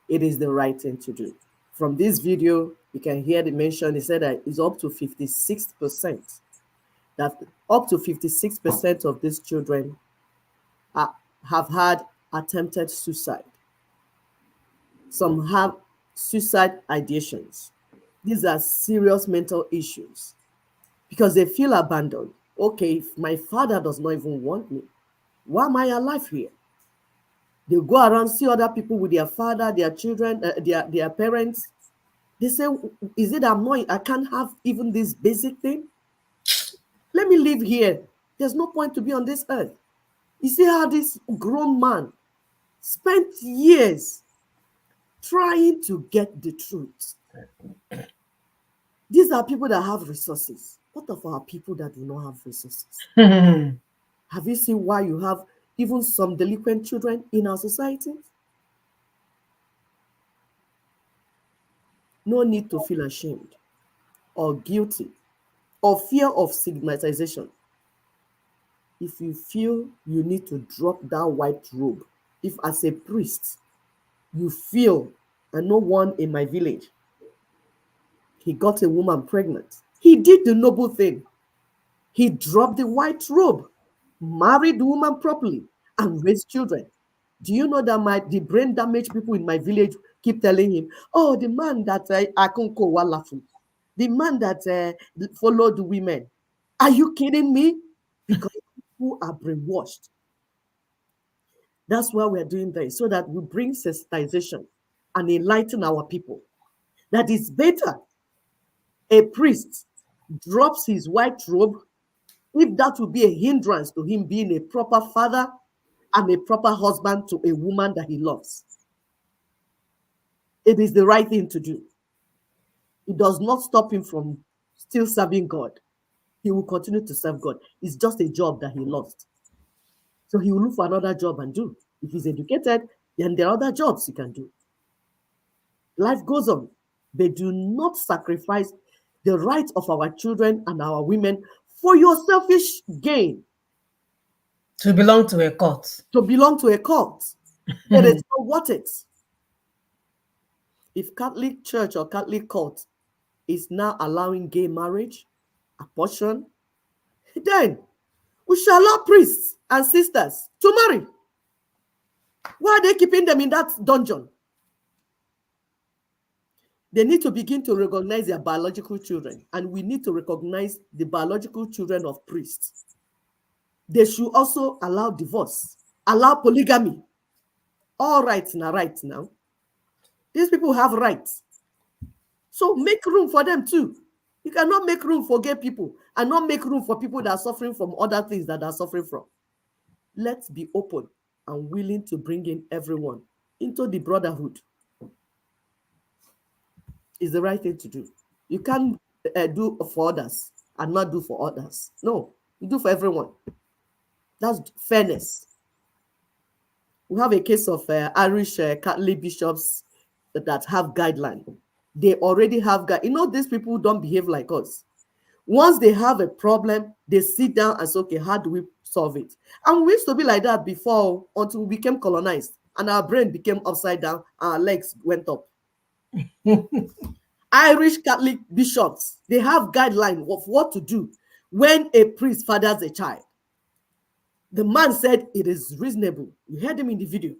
It is the right thing to do. From this video, you can hear the mention, he said that it's up to 56%. That up to 56% of these children have had attempted suicide. Some have suicide ideations. These are serious mental issues because they feel abandoned. Okay, if my father does not even want me, why am I alive here? They go around, see other people with their father, their children, their parents. They say, is it annoying? I can't have even this basic thing? Let me live here. There's no point to be on this earth. You see how this grown man spent years trying to get the truth. These are people that have resources. What of our people that do not have resources? Have you seen why you have even some delinquent children in our society? No need to feel ashamed or guilty or fear of stigmatization. If you feel you need to drop that white robe, if as a priest, you feel, and no one in my village, he got a woman pregnant. He did the noble thing. He dropped the white robe, married the woman properly, and raised children. Do you know that the brain damaged people in my village keep telling him, oh, the man that Akunko Walafu, the man that followed the women. Are you kidding me? Because people are brainwashed. That's why we're doing this, so that we bring sensitization and enlighten our people. That is better a priest drops his white robe if that will be a hindrance to him being a proper father and a proper husband to a woman that he loves. It is the right thing to do. It does not stop him from still serving God. He will continue to serve God. It's just a job that he lost. So he will look for another job and do. If he's educated, then there are other jobs he can do. Life goes on. But do not sacrifice the rights of our children and our women for your selfish gain. To belong to a cult. To belong to a cult. It is not worth it. If Catholic Church or Catholic cult is now allowing gay marriage, abortion, then we shall allow priests and sisters to marry. Why are they keeping them in that dungeon? They need to begin to recognize their biological children, and we need to recognize the biological children of priests. They should also allow divorce, allow polygamy. All rights now, right now. These people have rights. So make room for them too. You cannot make room for gay people and not make room for people that are suffering from other things that are suffering from. Let's be open and willing to bring in everyone into the brotherhood. It's the right thing to do. You can't do for others and not do for others. No, you do for everyone. That's fairness. We have a case of Irish Catholic bishops that have guidelines. They already have these people don't behave like us. Once they have a problem, they sit down and say, okay, how do we solve it? And we used to be like that before until we became colonized and our brain became upside down, our legs went up. Irish Catholic bishops, they have guidelines of what to do when a priest fathers a child. The man said it is reasonable. You heard him in the video.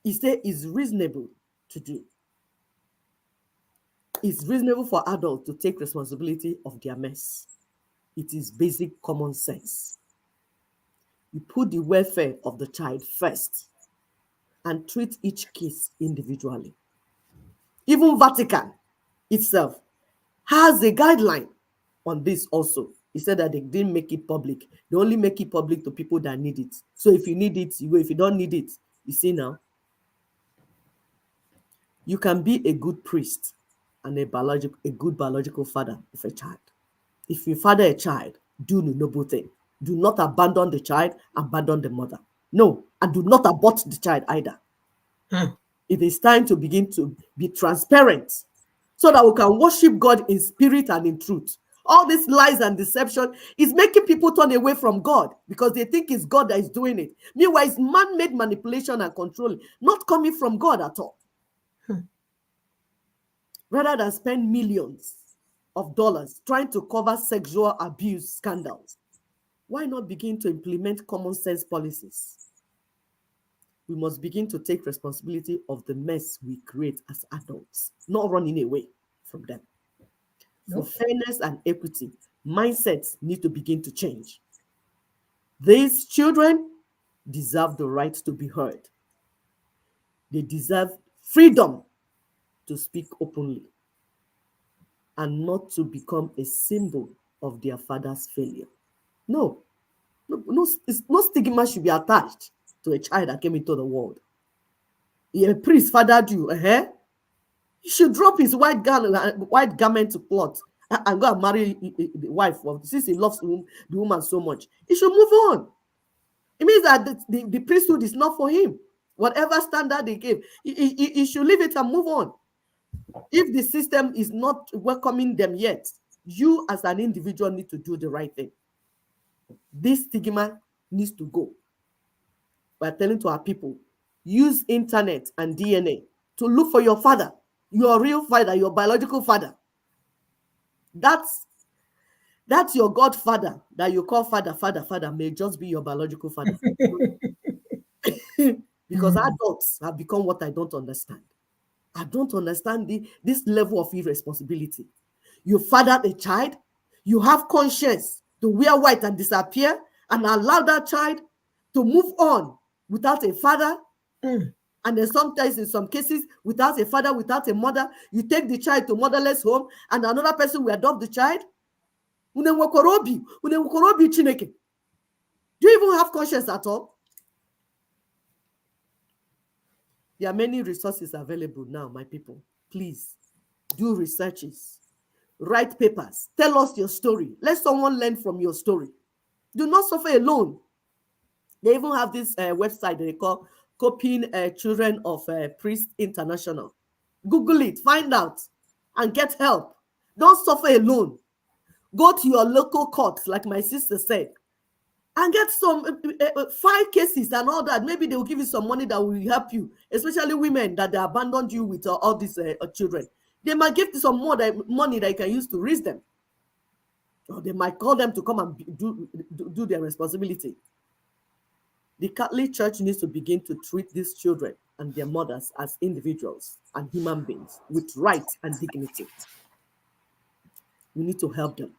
He said it's reasonable to do. It's reasonable for adults to take responsibility of their mess. It is basic common sense. You put the welfare of the child first. and treat each case individually. Even Vatican itself has a guideline on this also. He said that they didn't make it public. They only make it public to people that need it. So if you need it, you go. If you don't need it, you see now, you can be a good priest and a good biological father of a child. If you father a child, do the noble thing. Do not abandon the child, abandon the mother. No, and do not abort the child either. It is time to begin to be transparent so that we can worship God in spirit and in truth. All these lies and deception is making people turn away from God because they think it's God that is doing it. Meanwhile, it's man-made manipulation and control, not coming from God at all. Rather than spend millions of dollars trying to cover sexual abuse scandals, why not begin to implement common sense policies? We must begin to take responsibility of the mess we create as adults, not running away from them. For fairness and equity, mindsets need to begin to change. These children deserve the right to be heard. They deserve freedom to speak openly and not to become a symbol of their father's failure. No stigma should be attached to a child that came into the world. A priest fathered you, he should drop his white garment to cloth and go and marry the wife since he loves the woman so much. He should move on. It means that the priesthood is not for him. Whatever standard they gave, he should leave it and move on. If the system is not welcoming them yet, you as an individual need to do the right thing. This stigma needs to go. We're telling to our people, use internet and DNA to look for your father, your real father, your biological father. That's your godfather that you call father may just be your biological father. Because adults have become what I don't understand. I don't understand this level of irresponsibility. You fathered a child, you have conscience to wear white and disappear and allow that child to move on without a father. And then sometimes in some cases, without a father, without a mother, you take the child to motherless home and another person will adopt the child. Do you even have conscience at all? There are many resources available now, my people. Please do researches, write papers, tell us your story. Let someone learn from your story. Do not suffer alone. They even have this website that they call Copying Children of Priest International. Google it, find out, and get help. Don't suffer alone. Go to your local courts, like my sister said, and get some 5 cases and all that. Maybe they will give you some money that will help you, especially women that they abandoned you with all these children. They might give you some more money that you can use to raise them. Or they might call them to come and do their responsibility. The Catholic Church needs to begin to treat these children and their mothers as individuals and human beings with rights and dignity. We need to help them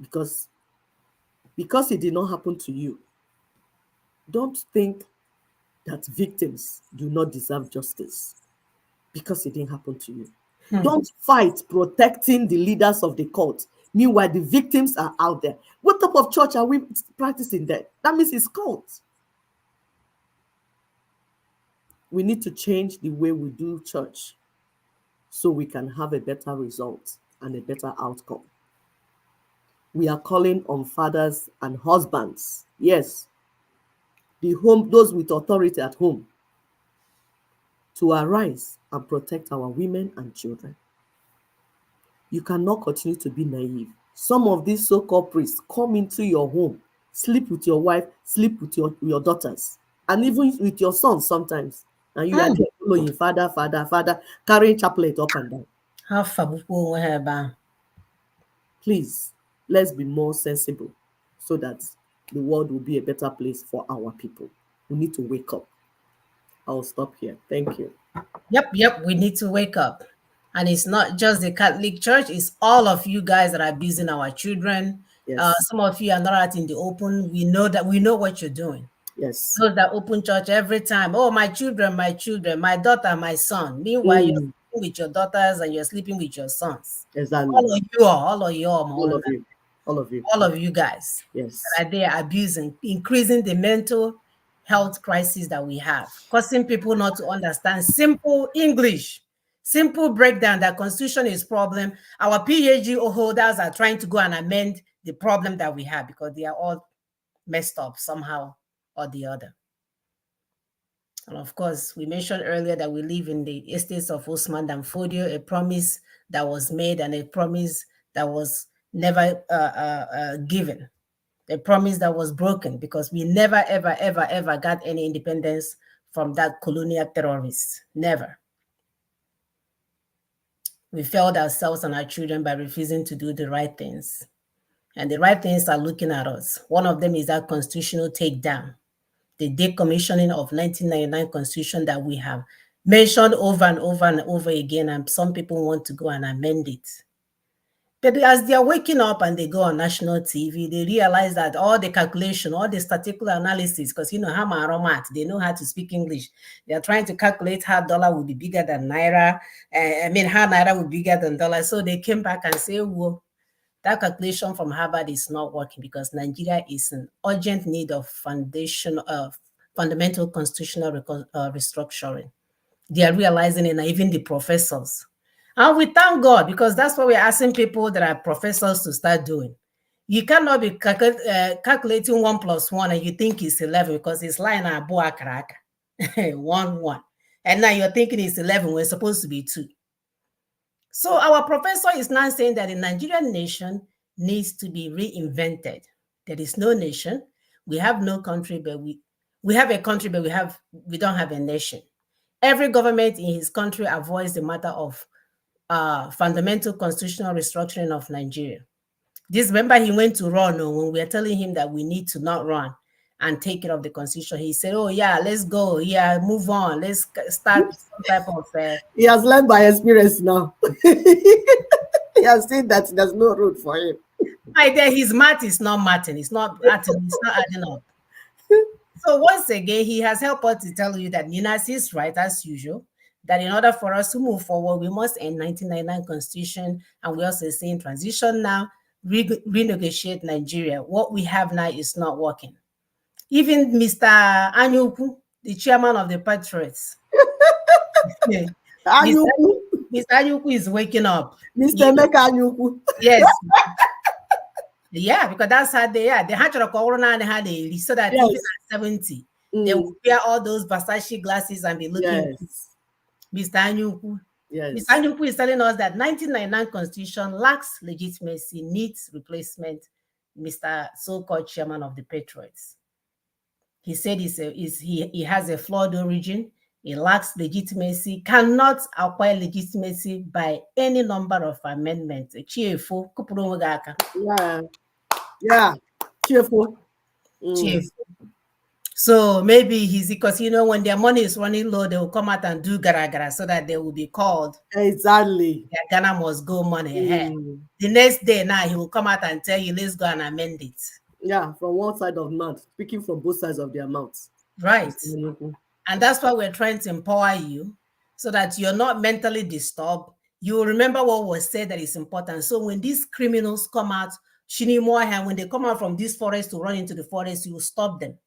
because it did not happen to you. Don't think that victims do not deserve justice because it didn't happen to you. Don't fight protecting the leaders of the cult. Meanwhile, the victims are out there. What type of church are we practicing there? That means it's cult. We need to change the way we do church so we can have a better result and a better outcome. We are calling on fathers and husbands, yes, those with authority at home, to arise and protect our women and children. You cannot continue to be naive. Some of these so-called priests come into your home, sleep with your wife, sleep with your daughters, and even with your sons sometimes. And you are there following father, carrying chaplet up and down. Please, let's be more sensible so that the world will be a better place for our people. We need to wake up. I'll stop here. Thank you. Yep. We need to wake up. And it's not just the Catholic Church, it's all of you guys that are abusing our children. Yes. Some of you are not out in the open. We know what you're doing. Yes. Those that open church every time. Oh, my children, my daughter, my son. Meanwhile, you're sleeping with your daughters and you're sleeping with your sons. Exactly. All of you, all of you, all of you guys. Yes. That are there abusing, increasing the mental health crisis that we have, causing people not to understand simple English, simple breakdown that Constitution is problem. Our PhD holders are trying to go and amend the problem that we have because they are all messed up somehow or the other. And of course, we mentioned earlier that we live in the estates of Osman Danfodio, a promise that was made and a promise that was never given, a promise that was broken because we never, ever, ever, ever got any independence from that colonial terrorist. Never. We failed ourselves and our children by refusing to do the right things. And the right things are looking at us. One of them is that constitutional takedown, the decommissioning of 1999 Constitution that we have mentioned over and over and over again, and some people want to go and amend it. But as they are waking up and they go on national TV, they realize that all the calculation, all the statistical analysis, because you know how math, they know how to speak English. They are trying to calculate how dollar will be bigger than naira. How naira will be bigger than dollar. So they came back and say, well, that calculation from Harvard is not working because Nigeria is in urgent need of fundamental constitutional restructuring. They are realizing it, and even the professors. And we thank God because that's what we're asking people that are professors to start doing. You cannot be calculating 1 + 1 and you think it's 11 because it's lying at boa crack 1 1. And now you're thinking it's 11 when it's supposed to be 2. So our professor is now saying that the Nigerian nation needs to be reinvented. There is no nation. We have no country, but we have a country, but we don't have a nation. Every government in his country avoids the matter of fundamental constitutional restructuring of Nigeria. Remember, he went to run when we were telling him that we need to not run and take care of the constitution. He said, oh yeah, let's go. Yeah, move on. Let's start some type of... he has learned by experience now. He has seen that there's no road for him. Right there, his math is not mathing. It's not adding up. So once again, he has helped us to tell you that Ninas is right, as usual, that in order for us to move forward, we must end 1999 Constitution, and we also say in transition now, renegotiate Nigeria. What we have now is not working. Even Mr. Anyuku, the chairman of the Patriots, Mr. Anyuku is waking up. Mr. Meka Anyuku. Yes. Yeah, because that's how they are. They had to corona and had a so that even at 70, they will wear all those Versace glasses and be looking. Mr. Anyuku. Mr. Anyuku is telling us that 1999 Constitution lacks legitimacy, needs replacement. Mr. so-called chairman of the Patriots. He said he has a flawed origin. It lacks legitimacy, cannot acquire legitimacy by any number of amendments. Cheerful. Yeah. Cheerful. Cheerful. So maybe he's because when their money is running low, they will come out and do gara so that they will be called. Exactly. Their Ghana must go money ahead. The next day now he will come out and tell you, let's go and amend it. Yeah, from one side of the mouth, speaking from both sides of their mouths. Right. And that's why we're trying to empower you so that you're not mentally disturbed. You will remember what was said that is important. So when these criminals come out, when they come out from this forest to run into the forest, you will stop them.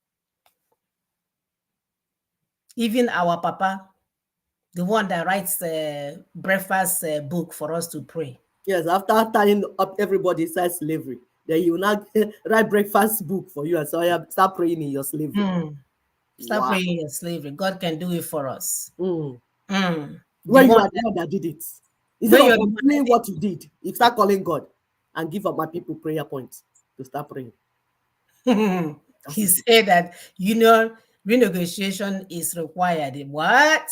Even our Papa, the one that writes a breakfast book for us to pray. Yes, after tying up everybody inside slavery, then you will now write breakfast book for you and so start praying in your slavery. Start praying in your slavery. God can do it for us. When you are the one that did it. Instead of doing what you did, you start calling God and give up my people prayer points to start praying. He said that renegotiation is required. What?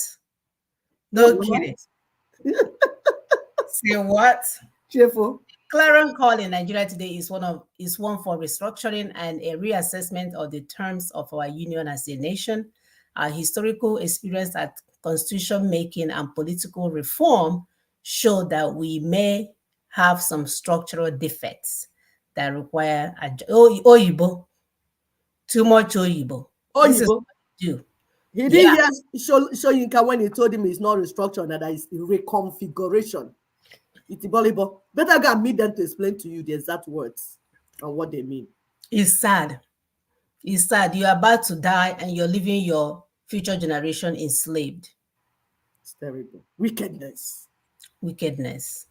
No kidding. Say what? Cheerful. Clarion call in Nigeria today is one for restructuring and a reassessment of the terms of our union as a nation. Our historical experience at constitution making and political reform show that we may have some structural defects that require Oyibo. Too much Oyibo. This is Oyibo. what we do. He didn't hear Shoyinka when he told him it's not restructure, that is reconfiguration. It's Bolibo. Better go and meet them to explain to you the exact words and what they mean. It's sad. It's sad. You're about to die and you're leaving your future generation enslaved. It's terrible. Wickedness. Wickedness.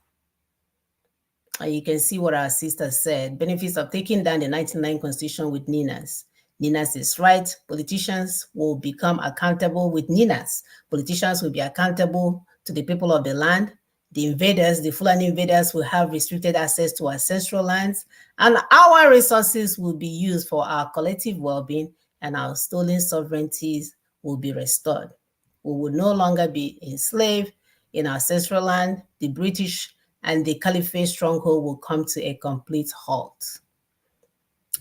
And you can see what our sister said. Benefits of taking down the 1999 Constitution with Ninas. Ninas is right. Politicians will become accountable with Ninas. Politicians will be accountable to the people of the land. The invaders, the Fulani invaders, will have restricted access to ancestral lands, and our resources will be used for our collective well-being, and our stolen sovereignties will be restored. We will no longer be enslaved in our ancestral land. The British and the Caliphate stronghold will come to a complete halt.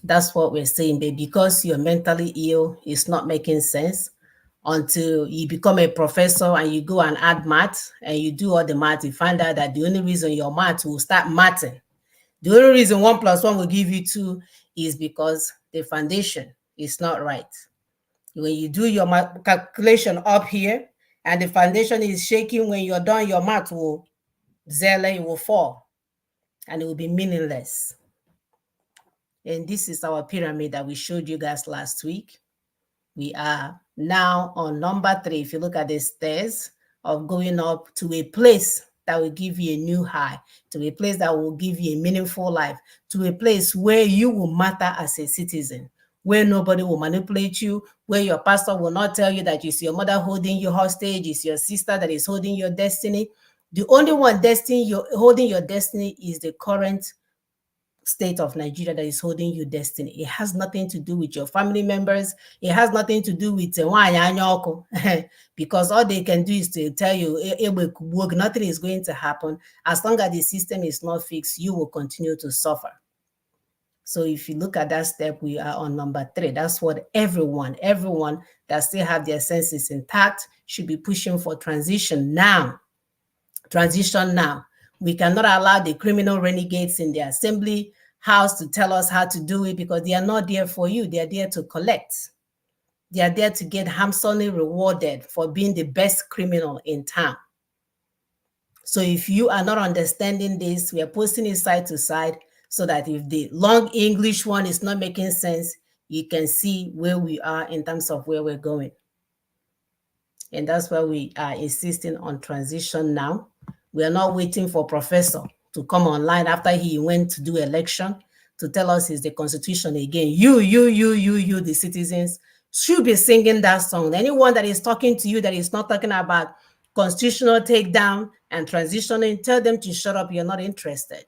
That's what we're saying, but because you're mentally ill, it's not making sense until you become a professor and you go and add math and you do all the math. You find out that the only reason your math will start mathing, the only reason 1 + 1 will give you 2 is because the foundation is not right. When you do your calculation up here and the foundation is shaking, when you're done, your math will it will fall and it will be meaningless. And this is our pyramid that we showed you guys last week. We are now on number 3. If you look at the stairs of going up to a place that will give you a new high, to a place that will give you a meaningful life, to a place where you will matter as a citizen, where nobody will manipulate you, where your pastor will not tell you that it's your mother holding you hostage, it's your sister that is holding your destiny. The only one holding your destiny is the current state of Nigeria that is holding you destiny. It has nothing to do with your family members. It has nothing to do with because all they can do is to tell you nothing is going to happen. As long as the system is not fixed, you will continue to suffer. So if you look at that step, we are on number 3. That's what everyone that still have their senses intact should be pushing for transition now. Transition now. We cannot allow the criminal renegades in the assembly house to tell us how to do it, because they are not there for you. They are there to collect. They are there to get handsomely rewarded for being the best criminal in town. So if you are not understanding this, we are posting it side to side so that if the long English one is not making sense, you can see where we are in terms of where we're going. And that's why we are insisting on transition now. We are not waiting for Professor to come online after he went to do election to tell us it's the Constitution again. You, the citizens, should be singing that song. Anyone that is talking to you that is not talking about constitutional takedown and transitioning, tell them to shut up. You're not interested.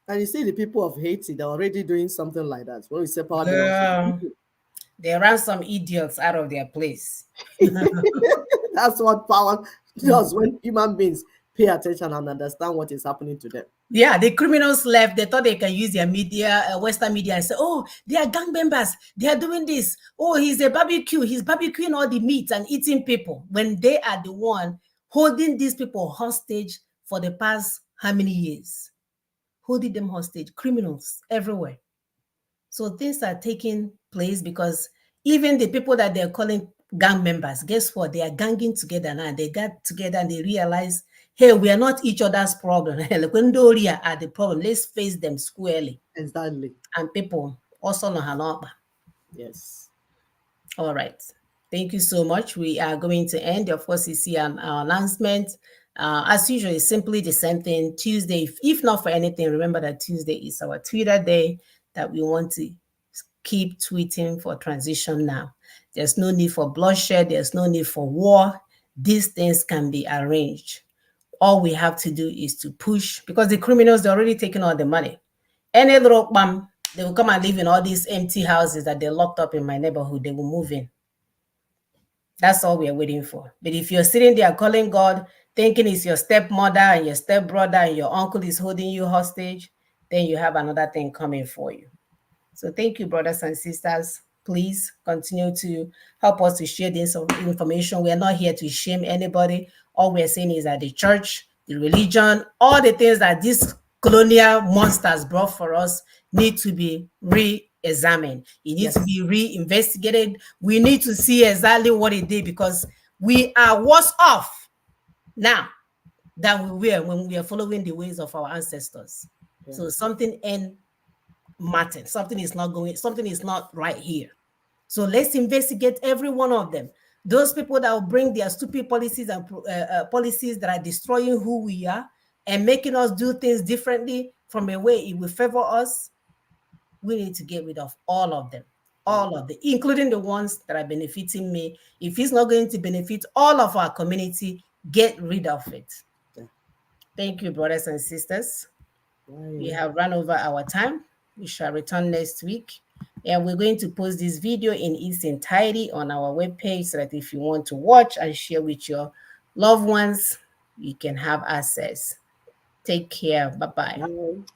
And you see the people of Haiti, they're already doing something like that. When we say power, they ran some idiots out of their place. That's what power does when human beings pay attention and understand what is happening to them. Yeah, the criminals left. They thought they can use their media, Western media, and say, oh, they are gang members. They are doing this. Oh, he's a barbecue. He's barbecuing all the meat and eating people, when they are the one holding these people hostage for the past how many years? Holding them hostage. Criminals everywhere. So things are taking place because even the people that they're calling gang members, guess what? They are ganging together now. They got together and they realize, hey, we are not each other's problem. Equendoria are the problem. Let's face them squarely. Exactly. And people also know how. Yes. All right. Thank you so much. We are going to end. Of course, you see an announcement. As usual, it's simply the same thing. Tuesday, if not for anything, remember that Tuesday is our Twitter day that we want to keep tweeting for transition now. There's no need for bloodshed. There's no need for war. These things can be arranged. All we have to do is to push, because the criminals, they're already taking all the money. Any little bum, they will come and live in all these empty houses that they locked up in my neighborhood. They will move in. That's all we are waiting for. But if you're sitting there calling God, thinking it's your stepmother and your stepbrother and your uncle is holding you hostage, then you have another thing coming for you. So thank you, brothers and sisters. Please continue to help us to share this information. We are not here to shame anybody. All we're saying is that the church, the religion, all the things that these colonial monsters brought for us need to be examined. It needs to be re-investigated. We need to see exactly what it did, because we are worse off now than we were when we are following the ways of our ancestors. So something ain't matching. Something is not right here. So let's investigate every one of them. Those people that will bring their stupid policies and policies that are destroying who we are and making us do things differently from a way it will favor us, we need to get rid of all of them. All of them, including the ones that are benefiting me. If it's not going to benefit all of our community, get rid of it. Thank you, brothers and sisters. We have run over our time. We shall return next week. And we're going to post this video in its entirety on our webpage, so that if you want to watch and share with your loved ones, you can have access. Take care. Bye-bye. Bye.